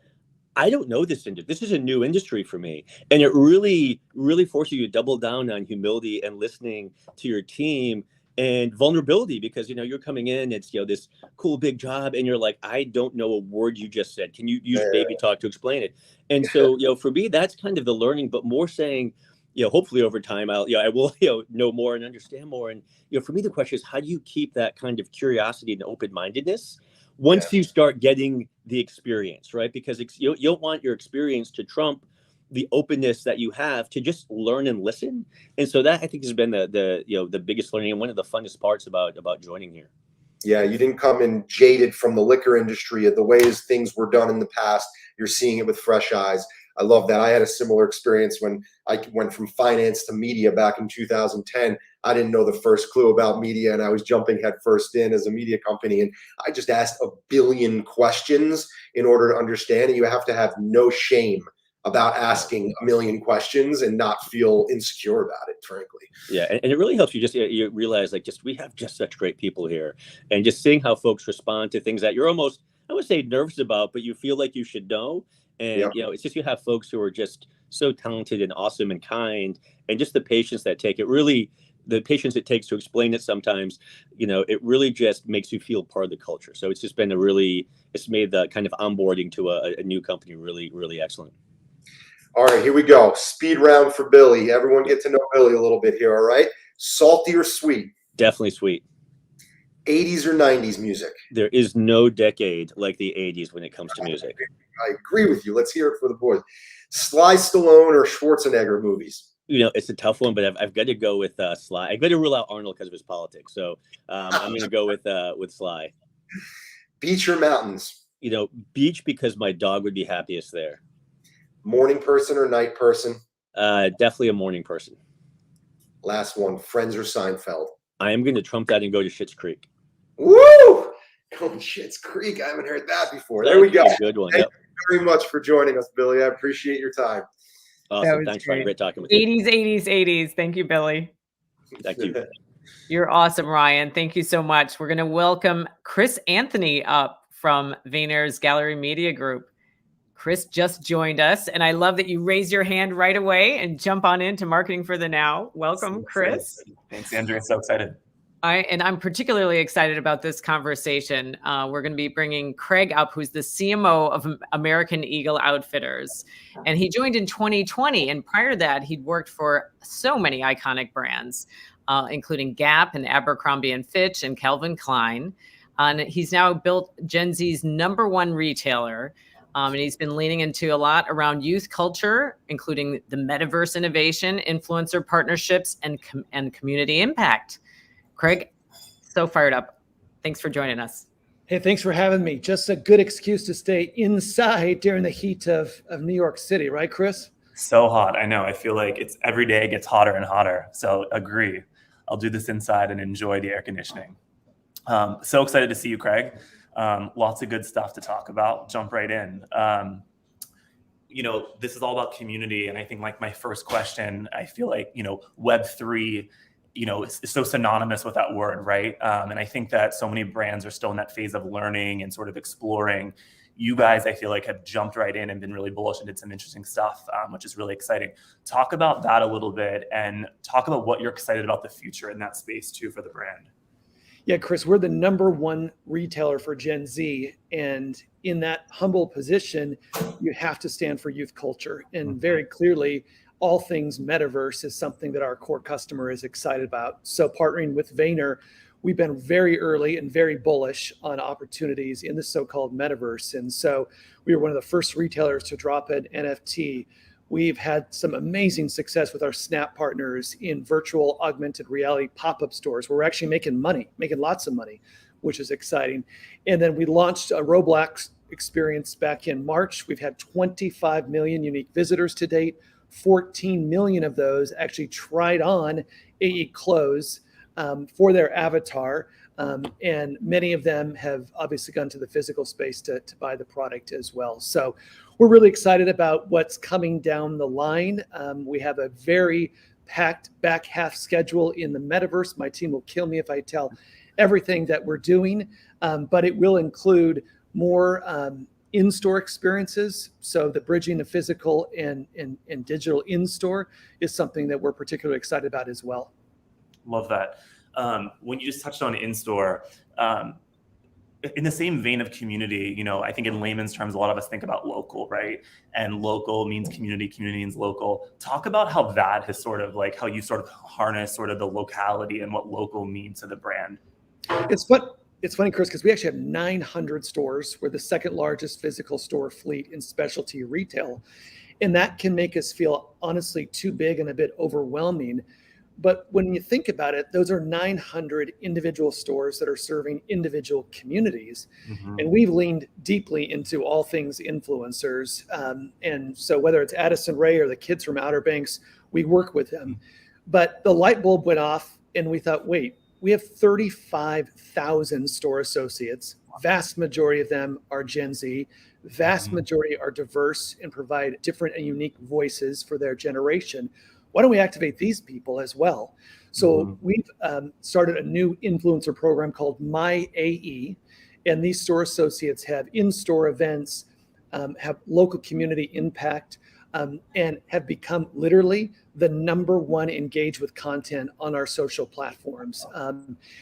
Speaker 8: I don't know this industry. This is a new industry for me. And it really, really forces you to double down on humility and listening to your team, and vulnerability, because, you're coming in, it's, this cool big job, and you're like, I don't know a word you just said. Can you use baby talk to explain it? And so, for me, that's kind of the learning, but more saying, hopefully over time, I will, know more and understand more. And, for me, the question is, how do you keep that kind of curiosity and open-mindedness once you start getting the experience, right? Because you don't want your experience to trump the openness that you have to just learn and listen. And so that, I think, has been the biggest learning and one of the funnest parts about joining here.
Speaker 7: Yeah, you didn't come in jaded from the liquor industry of the ways things were done in the past. You're seeing it with fresh eyes. I love that. I had a similar experience when I went from finance to media back in 2010. I didn't know the first clue about media, and I was jumping headfirst in as a media company. And I just asked a billion questions in order to understand. And you have to have no shame about asking a million questions and not feel insecure about it, frankly.
Speaker 8: Yeah, and it really helps you just you realize, like, we have just such great people here, and just seeing how folks respond to things that you're almost, I would say, nervous about, but you feel like you should know. And it's just, you have folks who are just so talented and awesome and kind, and just the patience that the patience it takes to explain it sometimes, it really just makes you feel part of the culture. So it's just been it's made the kind of onboarding to a new company really, really excellent.
Speaker 7: All right, here we go. Speed round for Billy. Everyone get to know Billy a little bit here, all right? Salty or sweet?
Speaker 8: Definitely sweet.
Speaker 7: 80s or 90s music?
Speaker 8: There is no decade like the 80s when it comes to music.
Speaker 7: I agree with you. Let's hear it for the boys. Sly Stallone or Schwarzenegger movies?
Speaker 8: It's a tough one, but I've got to go with Sly. I've got to rule out Arnold because of his politics. So I'm going to go with Sly.
Speaker 7: Beach or mountains?
Speaker 8: Beach, because my dog would be happiest there.
Speaker 7: Morning person or night person?
Speaker 8: Definitely a morning person.
Speaker 7: Last one, Friends or Seinfeld?
Speaker 8: I am going to trump that and go to Schitt's Creek.
Speaker 7: Woo! Going Schitt's Creek. I haven't heard that before. There we go.
Speaker 8: Good one.
Speaker 7: Thank you very much for joining us, Billy. I appreciate your time.
Speaker 8: Awesome. Thanks, Ryan. Great talking with you.
Speaker 3: 80s. Thank you, Billy.
Speaker 8: Thank you.
Speaker 3: You're awesome, Ryan. Thank you so much. We're going to welcome Chris Anthony up from Vayner's Gallery Media Group. Chris just joined us, and I love that you raise your hand right away and jump on into Marketing for the Now. Welcome, Chris.
Speaker 9: Thanks, Andrew. So excited.
Speaker 3: I'm particularly excited about this conversation. We're going to be bringing Craig up, who's the CMO of American Eagle Outfitters. And he joined in 2020. And prior to that, he'd worked for so many iconic brands, including Gap and Abercrombie and Fitch and Calvin Klein. And he's now built Gen Z's #1 retailer. And he's been leaning into a lot around youth culture, including the metaverse innovation, influencer partnerships, and community impact. Craig, so fired up. Thanks for joining us.
Speaker 10: Hey, thanks for having me. Just a good excuse to stay inside during the heat of New York City, right, Chris?
Speaker 9: So hot. I know. I feel like it's every day it gets hotter and hotter. So agree. I'll do this inside and enjoy the air conditioning. So excited to see you, Craig. Lots of good stuff to talk about. Jump right in. This is all about community. And I think, like, my first question, I feel like, Web3, it's so synonymous with that word, right? And I think that so many brands are still in that phase of learning and sort of exploring. You guys, I feel like, have jumped right in and been really bullish and did some interesting stuff, which is really exciting. Talk about that a little bit and talk about what you're excited about the future in that space too for the brand.
Speaker 10: Yeah, Chris, we're the #1 retailer for Gen Z. And in that humble position, you have to stand for youth culture. And very clearly, all things metaverse is something that our core customer is excited about. So partnering with Vayner, we've been very early and very bullish on opportunities in the so-called metaverse. And so we were one of the first retailers to drop an NFT. We've had some amazing success with our Snap partners in virtual augmented reality pop-up stores where we're actually making lots of money, which is exciting. And then we launched a Roblox experience back in March. We've had 25 million unique visitors to date. 14 million of those actually tried on AE clothes for their avatar. And many of them have obviously gone to the physical space to buy the product as well. So we're really excited about what's coming down the line. We have a very packed back half schedule in the metaverse. My team will kill me if I tell everything that we're doing, but it will include more in-store experiences. So the bridging of physical and digital in-store is something that we're particularly excited about as well.
Speaker 9: Love that. When you just touched on in-store, in the same vein of community, you know, I think in layman's terms, a lot of us think about local, right? And local means community, community means local. Talk about how that has sort of like how you sort of harness sort of the locality and what local means to the brand.
Speaker 10: It's funny, Chris, because we actually have 900 stores. We're the second largest physical store fleet in specialty retail. And that can make us feel honestly too big and a bit overwhelming. But when you think about it, those are 900 individual stores that are serving individual communities. And we've leaned deeply into all things influencers. And so whether it's Addison Rae or the kids from Outer Banks, we work with them. But the light bulb went off and we thought, wait, we have 35,000 store associates. Vast majority of them are Gen Z. Vast majority are diverse and provide different and unique voices for their generation. Why don't we activate these people as well? So we've started a new influencer program called My AE, and these store associates have in-store events, have local community impact, and have become literally the #1 engaged with content on our social platforms.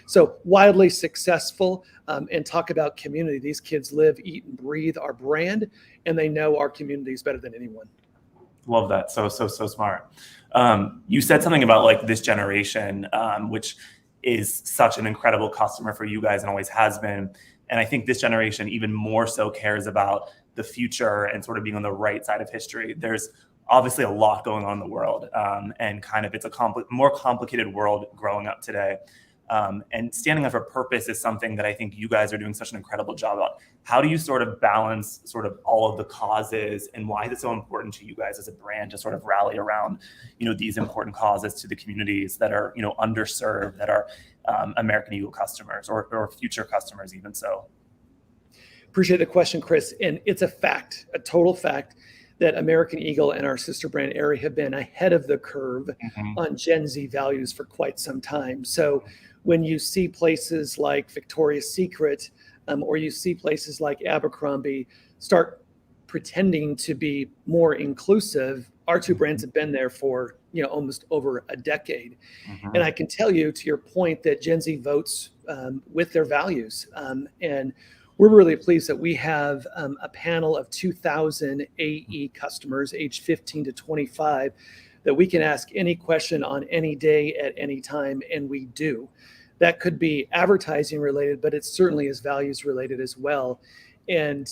Speaker 10: So wildly successful, and talk about community. These kids live, eat, and breathe our brand, and they know our communities better than anyone.
Speaker 9: Love that. So smart. You said something about like this generation, which is such an incredible customer for you guys and always has been. And I think this generation even more so cares about the future and sort of being on the right side of history. There's obviously a lot going on in the world, and kind of it's a more complicated world growing up today. And standing up for purpose is something that I think you guys are doing such an incredible job of. How do you sort of balance sort of all of the causes, and why is it so important to you guys as a brand to sort of rally around, you know, these important causes to the communities that are, you know, underserved, that are American Eagle customers or future customers even so?
Speaker 10: Appreciate the question, Chris. And it's a fact, a total fact, that American Eagle and our sister brand Aerie have been ahead of the curve on Gen Z values for quite some time. So when you see places like Victoria's Secret, or you see places like Abercrombie start pretending to be more inclusive, our two brands have been there for, you know, almost over a decade. And I can tell you, to your point, that Gen Z votes with their values. And we're really pleased that we have a panel of 2,000 AE customers aged 15 to 25 that we can ask any question on any day at any time, and we do. That could be advertising related, but it certainly is values related as well. And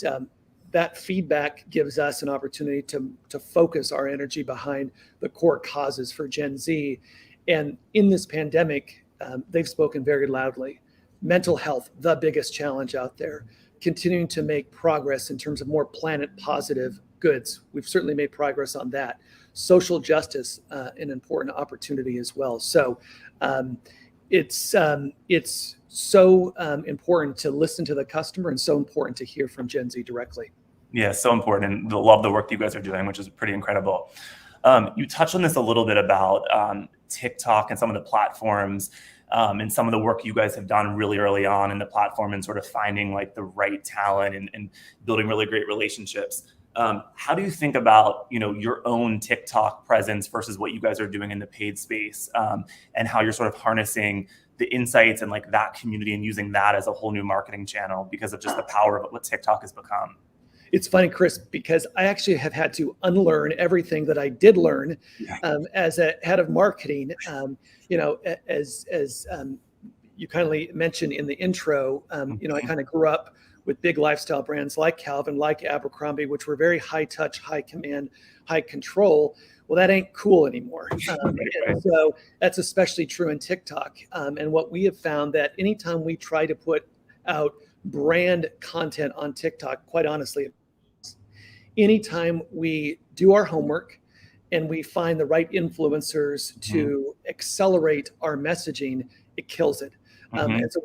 Speaker 10: that feedback gives us an opportunity to focus our energy behind the core causes for Gen Z. And in this pandemic, they've spoken very loudly. Mental health, the biggest challenge out there. Continuing to make progress in terms of more planet positive goods. We've certainly made progress on that. Social justice, an important opportunity as well. So it's so important to listen to the customer, and so important to hear from Gen Z directly.
Speaker 9: Yeah, so important, and love the work you guys are doing, which is pretty incredible. You touched on this a little bit about TikTok and some of the platforms, and some of the work you guys have done really early on in the platform, and sort of finding like the right talent and building really great relationships. How do you think about, you know, your own TikTok presence versus what you guys are doing in the paid space, and how you're sort of harnessing the insights and like that community and using that as a whole new marketing channel because of just the power of what TikTok has become?
Speaker 10: It's funny, Chris, because I actually have had to unlearn everything that I did learn as a head of marketing. You know, as you kindly mentioned in the intro, you know, I kind of grew up with big lifestyle brands like Calvin, like Abercrombie, which were very high touch, high command, high control. Well, that ain't cool anymore. And so that's especially true in TikTok. And what we have found that anytime we try to put out brand content on TikTok, quite honestly, anytime we do our homework and we find the right influencers to accelerate our messaging, it kills it. And so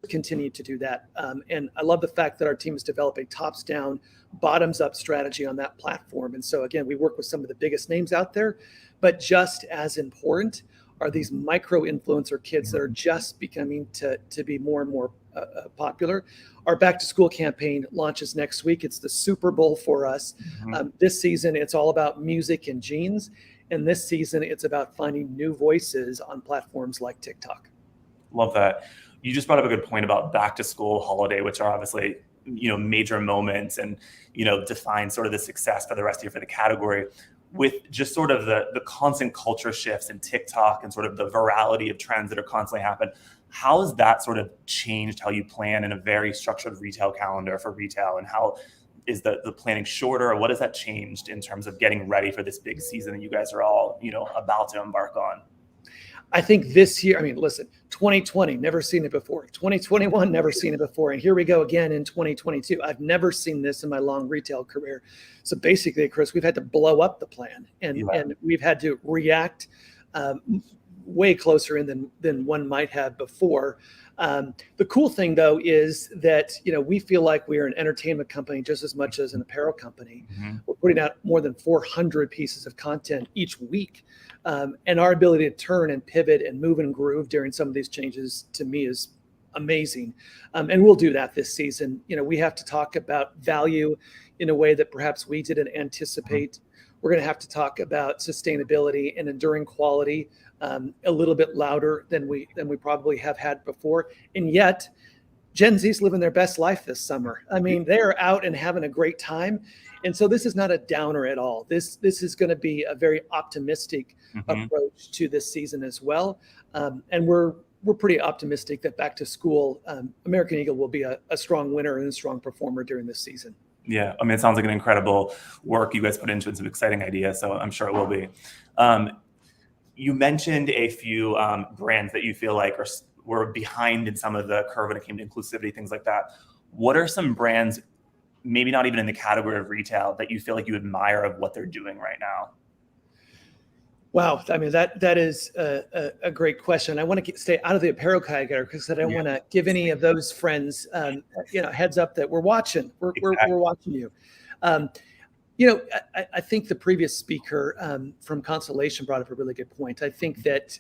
Speaker 10: we continue to do that. And I love the fact that our team has developed a tops down, bottoms up strategy on that platform. And so again, we work with some of the biggest names out there, but just as important are these micro influencer kids that are just becoming to be more and more popular. Our back to school campaign launches next week. It's the Super Bowl for us. This season, it's all about music and jeans. And this season, it's about finding new voices on platforms like TikTok.
Speaker 9: Love that. You just brought up a good point about back to school, holiday, which are obviously, major moments and, define sort of the success for the rest of the year for the category. With just sort of the constant culture shifts and TikTok and sort of the virality of trends that are constantly happening, how has that sort of changed how you plan in a very structured retail calendar for retail? And how is the planning shorter, or what has that changed in terms of getting ready for this big season that you guys are all, about to embark on?
Speaker 10: I think this year, listen, 2020, never seen it before. 2021, never seen it before. And here we go again in 2022. I've never seen this in my long retail career. So basically, Chris, we've had to blow up the plan and we've had to react way closer in than one might have before. The cool thing, though, is that, we feel like we are an entertainment company just as much as an apparel company. Mm-hmm. We're putting out more than 400 pieces of content each week. And our ability to turn and pivot and move and groove during some of these changes, to me, is amazing. And we'll do that this season. We have to talk about value in a way that perhaps we didn't anticipate. Mm-hmm. We're going to have to talk about sustainability and enduring quality a little bit louder than we probably have had before. And yet, Gen Z's living their best life this summer. They're out and having a great time. And so this is not a downer at all. This is going to be a very optimistic approach to this season as well. And we're pretty optimistic that back to school, American Eagle will be a strong winner and a strong performer during this season.
Speaker 9: Yeah, it sounds like an incredible work you guys put into it, some exciting ideas. So I'm sure it will be. You mentioned a few brands that you feel like were behind in some of the curve when it came to inclusivity, things like that. What are some brands, maybe not even in the category of retail, that you feel like you admire of what they're doing right now?
Speaker 10: Wow, that is a great question. I want to stay out of the apparel category because I don't want to give any of those friends, heads up that we're watching. We're watching you. I think the previous speaker from Constellation brought up a really good point. I think that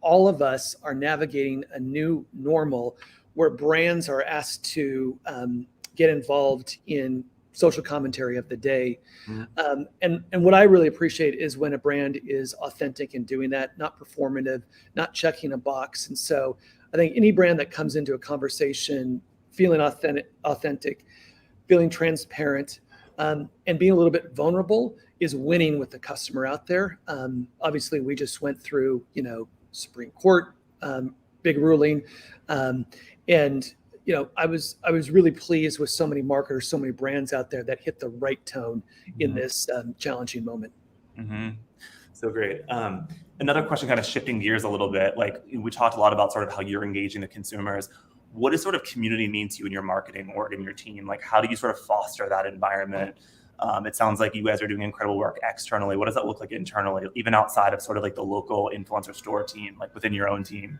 Speaker 10: all of us are navigating a new normal where brands are asked to get involved in social commentary of the day. Mm-hmm. And what I really appreciate is when a brand is authentic in doing that, not performative, not checking a box. And so I think any brand that comes into a conversation feeling authentic, feeling transparent, and being a little bit vulnerable is winning with the customer out there. Obviously, we just went through, Supreme Court, big ruling. And I was really pleased with so many marketers, so many brands out there that hit the right tone in this challenging moment.
Speaker 9: Mm-hmm. So great. Another question, kind of shifting gears a little bit, like we talked a lot about sort of how you're engaging the consumers. What does sort of community mean to you in your marketing org and your team? Like, how do you sort of foster that environment? It sounds like you guys are doing incredible work externally. What does that look like internally, even outside of sort of like the local influencer store team, like within your own team?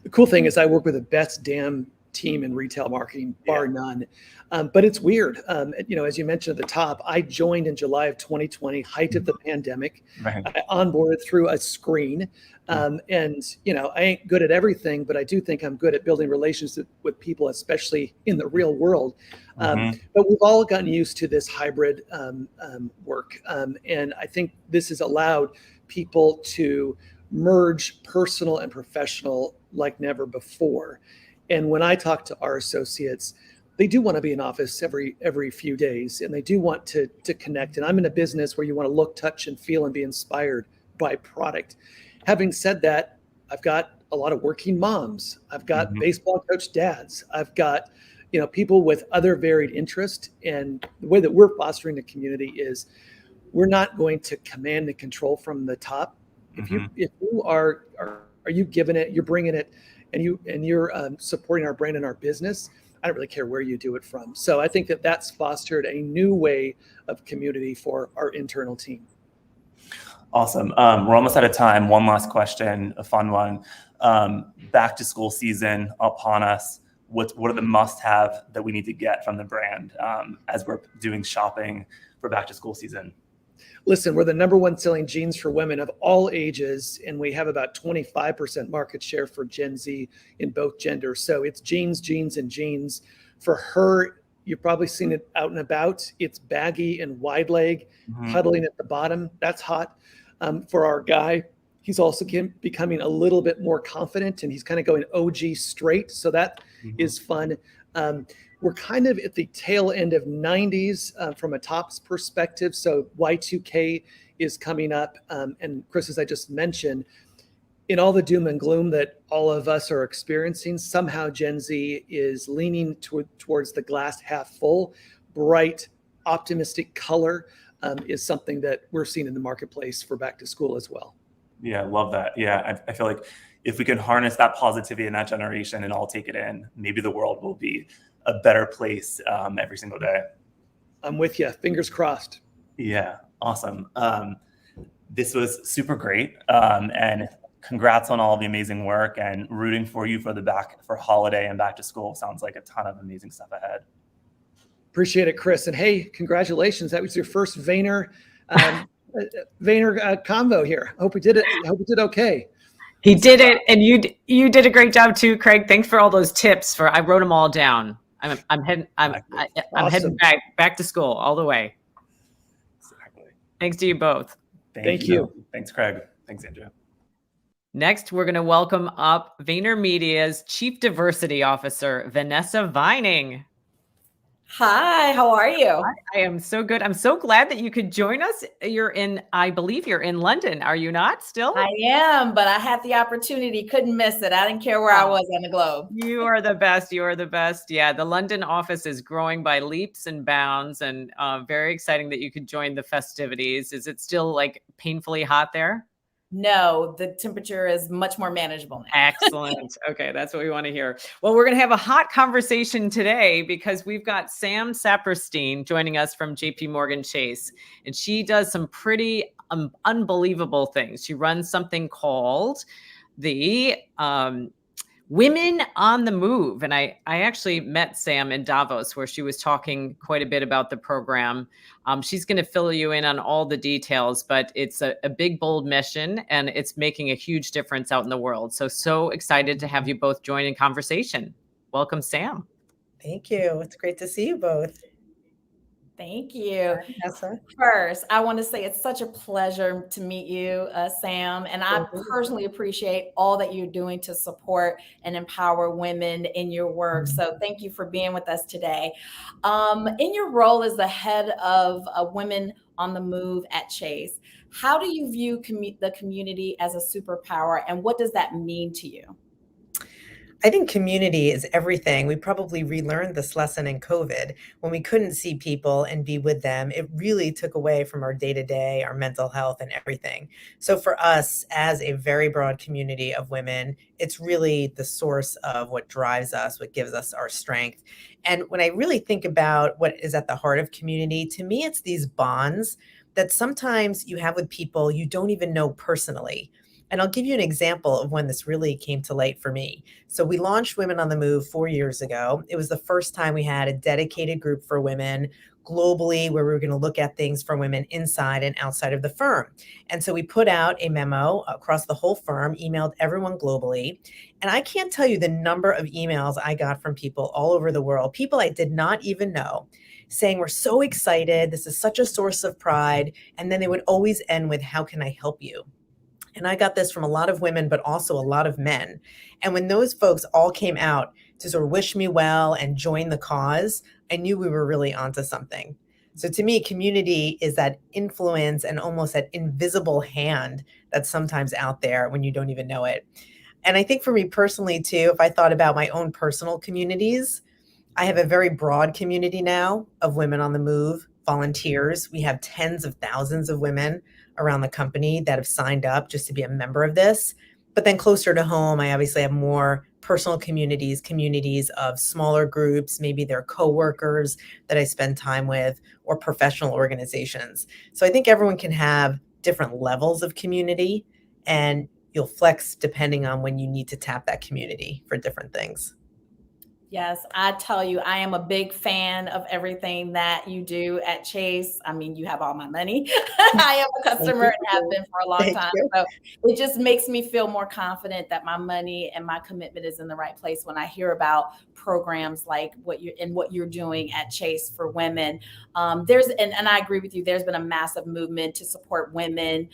Speaker 10: The cool thing is I work with the best damn team in retail marketing, bar none. But it's weird. As you mentioned at the top, I joined in July of 2020, height of the pandemic. Right. I onboarded through a screen. And I ain't good at everything, but I do think I'm good at building relationships with people, especially in the real world. But we've all gotten used to this hybrid work. And I think this has allowed people to merge personal and professional like never before. And when I talk to our associates, they do want to be in office every few days, and they do want to connect. And I'm in a business where you want to look, touch, and feel and be inspired by product. Having said that, I've got a lot of working moms. I've got baseball coach dads. I've got people with other varied interests. And the way that we're fostering the community is we're not going to command and control from the top. If you are you giving it, you're bringing it, and you're supporting our brand and our business, I don't really care where you do it from. So I think that that's fostered a new way of community for our internal team.
Speaker 9: Awesome. We're almost out of time. One last question, a fun one. Back to school season upon us. What are the must-have that we need to get from the brand as we're doing shopping for back to school season?
Speaker 10: Listen, we're the number one selling jeans for women of all ages, and we have about 25% market share for Gen Z in both genders. So it's jeans, jeans, and jeans. For her, you've probably seen it out and about. It's baggy and wide leg, huddling at the bottom. That's hot. For our guy, He's also becoming a little bit more confident, and he's kind of going OG straight. So that is fun. We're kind of at the tail end of 90s from a tops perspective. So Y2K is coming up. And Chris, as I just mentioned, in all the doom and gloom that all of us are experiencing, somehow Gen Z is leaning towards the glass half full. Bright, optimistic color is something that we're seeing in the marketplace for back to school as well.
Speaker 9: Yeah, love that. Yeah, I feel like if we can harness that positivity in that generation and all take it in, maybe the world will be a better place every single day.
Speaker 10: I'm with you. Fingers crossed.
Speaker 9: Yeah, awesome. This was super great. And congrats on all the amazing work, and rooting for you for holiday and back to school. Sounds like a ton of amazing stuff ahead.
Speaker 10: Appreciate it, Chris. And hey, congratulations. That was your first Vayner combo here. Hope we did it. Hope we did okay.
Speaker 3: He did it, and you did a great job too, Craig. Thanks for all those tips. I wrote them all down. I'm heading
Speaker 10: Awesome.
Speaker 3: back to school all the way.
Speaker 9: Exactly.
Speaker 3: Thanks to you both.
Speaker 10: Thank you.
Speaker 9: Thanks, Craig. Thanks, Andrew.
Speaker 3: Next, we're going to welcome up VaynerMedia's Chief Diversity Officer, Vanessa Vining.
Speaker 11: Hi, how are you?
Speaker 3: I am so good. I'm so glad that you could join us. I believe you're in London. Are you not still?
Speaker 11: I am, but I had the opportunity, couldn't miss it. I didn't care where I was on the globe.
Speaker 3: You are the best. You are the best. Yeah, the London office is growing by leaps and bounds, and very exciting that you could join the festivities. Is it still like painfully hot there?
Speaker 11: No, the temperature is much more manageable now.
Speaker 3: Excellent. Okay, that's what we want to hear. Well, we're going to have a hot conversation today because we've got Sam Saperstein joining us from JPMorgan Chase, and she does some pretty unbelievable things. She runs something called the Women on the Move. And I actually met Sam in Davos, where she was talking quite a bit about the program. She's going to fill you in on all the details, but it's a big, bold mission, and it's making a huge difference out in the world. So excited to have you both join in conversation. Welcome, Sam.
Speaker 12: Thank you. It's great to see you both.
Speaker 11: Thank you.
Speaker 12: Vanessa.
Speaker 11: First, I want to say it's such a pleasure to meet you, Sam. And I personally appreciate all that you're doing to support and empower women in your work. So thank you for being with us today. In your role as the head of Women on the Move at Chase, how do you view the community as a superpower, and what does that mean to you?
Speaker 12: I think community is everything. We probably relearned this lesson in COVID. When we couldn't see people and be with them, it really took away from our day-to-day, our mental health, and everything. So for us, as a very broad community of women, it's really the source of what drives us, what gives us our strength. And when I really think about what is at the heart of community, to me, it's these bonds that sometimes you have with people you don't even know personally. And I'll give you an example of when this really came to light for me. So we launched Women on the Move 4 years ago. It was the first time we had a dedicated group for women globally, where we were going to look at things for women inside and outside of the firm. And so we put out a memo across the whole firm, emailed everyone globally. And I can't tell you the number of emails I got from people all over the world, people I did not even know, saying, we're so excited. This is such a source of pride. And then they would always end with, how can I help you? And I got this from a lot of women, but also a lot of men. And when those folks all came out to sort of wish me well and join the cause, I knew we were really onto something. So to me, community is that influence and almost that invisible hand that's sometimes out there when you don't even know it. And I think for me personally, too, if I thought about my own personal communities, I have a very broad community now of Women on the Move volunteers. We have tens of thousands of women around the company that have signed up just to be a member of this. But then closer to home, I obviously have more personal communities of smaller groups, maybe they're coworkers that I spend time with, or professional organizations. So I think everyone can have different levels of community, and you'll flex depending on when you need to tap that community for different things.
Speaker 11: Yes, I tell you, I am a big fan of everything that you do at Chase. I mean, you have all my money. I am a customer and have been for a long
Speaker 12: Thank
Speaker 11: time.
Speaker 12: you.
Speaker 11: So it just makes me feel more confident that my money and my commitment is in the right place when I hear about programs like what you're doing at Chase for women. And I agree with you, there's been a massive movement to support women.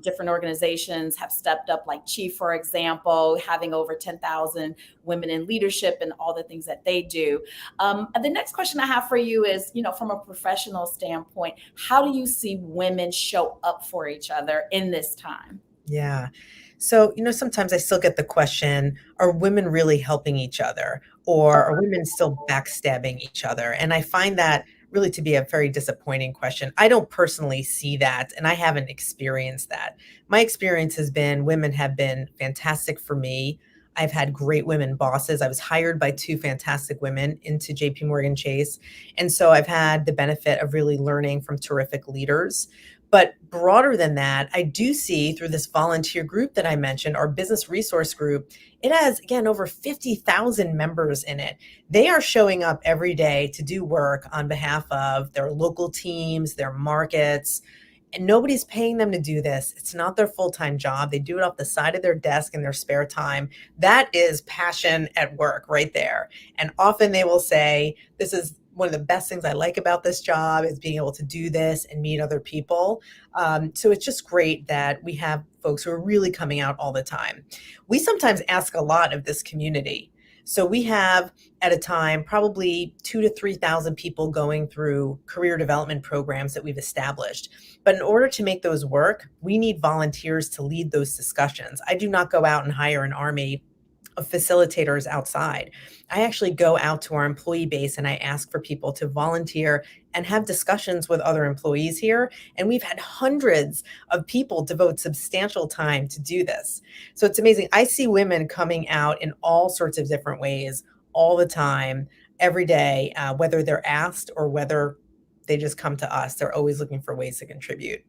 Speaker 11: Different organizations have stepped up, like Chief, for example, having over 10,000 women in leadership and all the things that they do. The next question I have for you is, from a professional standpoint, how do you see women show up for each other in this time?
Speaker 12: Yeah. So, sometimes I still get the question, are women really helping each other, or are women still backstabbing each other? And I find that really to be a very disappointing question. I don't personally see that, and I haven't experienced that. My experience has been women have been fantastic for me. I've had great women bosses. I was hired by two fantastic women into JPMorgan Chase. And so I've had the benefit of really learning from terrific leaders. But broader than that, I do see through this volunteer group that I mentioned, our business resource group, it has, again, over 50,000 members in it. They are showing up every day to do work on behalf of their local teams, their markets, and nobody's paying them to do this. It's not their full-time job. They do it off the side of their desk in their spare time. That is passion at work right there. And often they will say, this is one of the best things I like about this job is being able to do this and meet other people. So it's just great that we have folks who are really coming out all the time. We sometimes ask a lot of this community. So we have at a time probably 2,000 to 3,000 people going through career development programs that we've established. But in order to make those work, we need volunteers to lead those discussions. I do not go out and hire an army of facilitators outside. I actually go out to our employee base and I ask for people to volunteer and have discussions with other employees here. And we've had hundreds of people devote substantial time to do this. So it's amazing. I see women coming out in all sorts of different ways all the time, every day, whether they're asked or whether they just come to us. They're always looking for ways to contribute.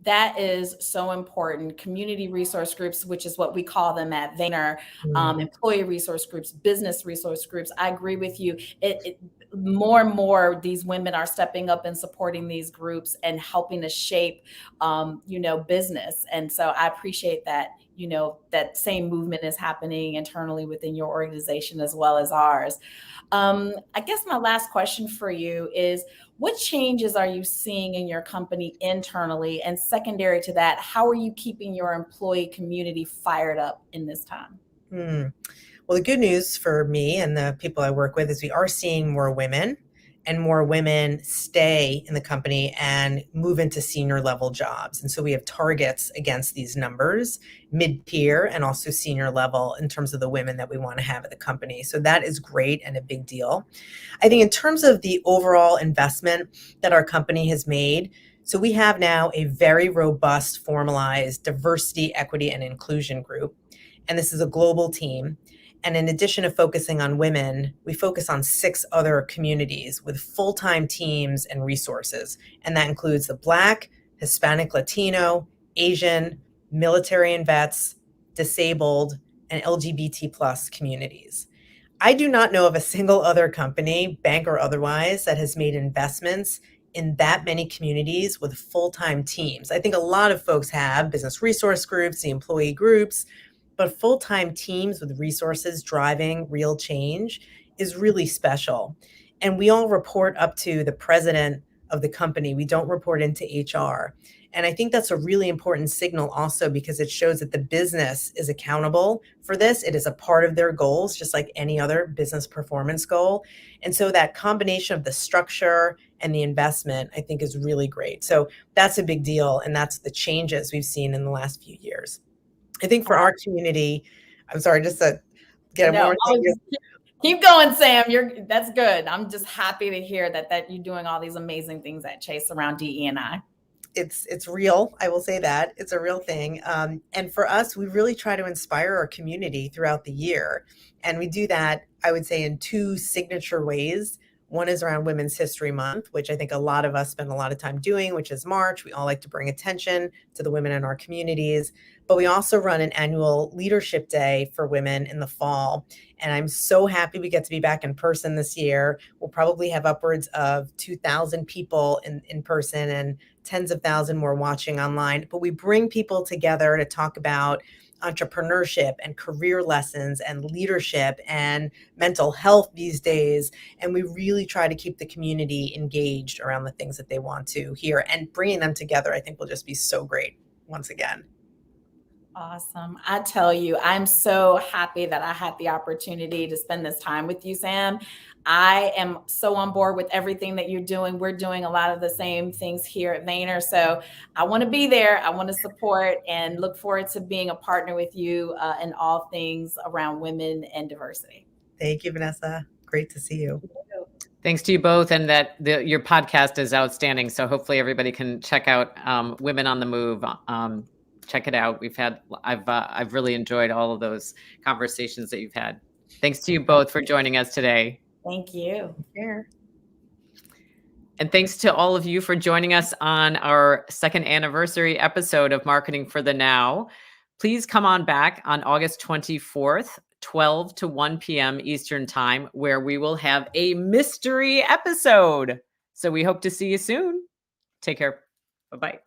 Speaker 11: That is so important. Community resource groups, which is what we call them at Vayner, employee resource groups, business resource groups. I agree with you. More and more, these women are stepping up and supporting these groups and helping to shape, business. And so I appreciate that, that same movement is happening internally within your organization as well as ours. I guess my last question for you is, what changes are you seeing in your company internally? And secondary to that, how are you keeping your employee community fired up in this time?
Speaker 12: Well, the good news for me and the people I work with is we are seeing more women, and more women stay in the company and move into senior level jobs. And so we have targets against these numbers, mid-tier and also senior level, in terms of the women that we want to have at the company. So that is great and a big deal. I think in terms of the overall investment that our company has made, so we have now a very robust, formalized diversity, equity, and inclusion group. And this is a global team. And in addition to focusing on women, we focus on 6 other communities with full-time teams and resources. And that includes the Black, Hispanic, Latino, Asian, military and vets, disabled, and LGBT plus communities. I do not know of a single other company, bank or otherwise, that has made investments in that many communities with full-time teams. I think a lot of folks have business resource groups, the employee groups, but full-time teams with resources driving real change is really special. And we all report up to the president of the company. We don't report into HR. And I think that's a really important signal also, because it shows that the business is accountable for this. It is a part of their goals, just like any other business performance goal. And so that combination of the structure and the investment, I think, is really great. So that's a big deal. And that's the changes we've seen in the last few years. I think for our community, I'm sorry, just to get more.
Speaker 11: Keep going, Sam. That's good. I'm just happy to hear that you're doing all these amazing things at Chase around DE&I.
Speaker 12: It's real. I will say that it's a real thing. And for us, we really try to inspire our community throughout the year. And we do that, I would say, in 2 signature ways. One is around Women's History Month, which I think a lot of us spend a lot of time doing, which is March. We all like to bring attention to the women in our communities. But we also run an annual Leadership Day for women in the fall. And I'm so happy we get to be back in person this year. We'll probably have upwards of 2,000 people in person and tens of thousands more watching online. But we bring people together to talk about entrepreneurship and career lessons and leadership and mental health these days. And we really try to keep the community engaged around the things that they want to hear, and bringing them together, I think, will just be so great once again.
Speaker 11: Awesome. I tell you, I'm so happy that I had the opportunity to spend this time with you, Sam. I am so on board with everything that you're doing. We're doing a lot of the same things here at Vayner. So I want to be there. I want to support and look forward to being a partner with you in all things around women and diversity.
Speaker 12: Thank you, Vanessa. Great to see you.
Speaker 3: Thanks to you both, and that your podcast is outstanding. So hopefully everybody can check out Women on the Move. Check it out. I've really enjoyed all of those conversations that you've had. Thanks to you both for joining us today.
Speaker 11: Thank you.
Speaker 12: Here.
Speaker 3: And thanks to all of you for joining us on our second anniversary episode of Marketing for the Now. Please come on back on August 24th, 12 to 1 p.m. Eastern Time, where we will have a mystery episode. So we hope to see you soon. Take care. Bye-bye.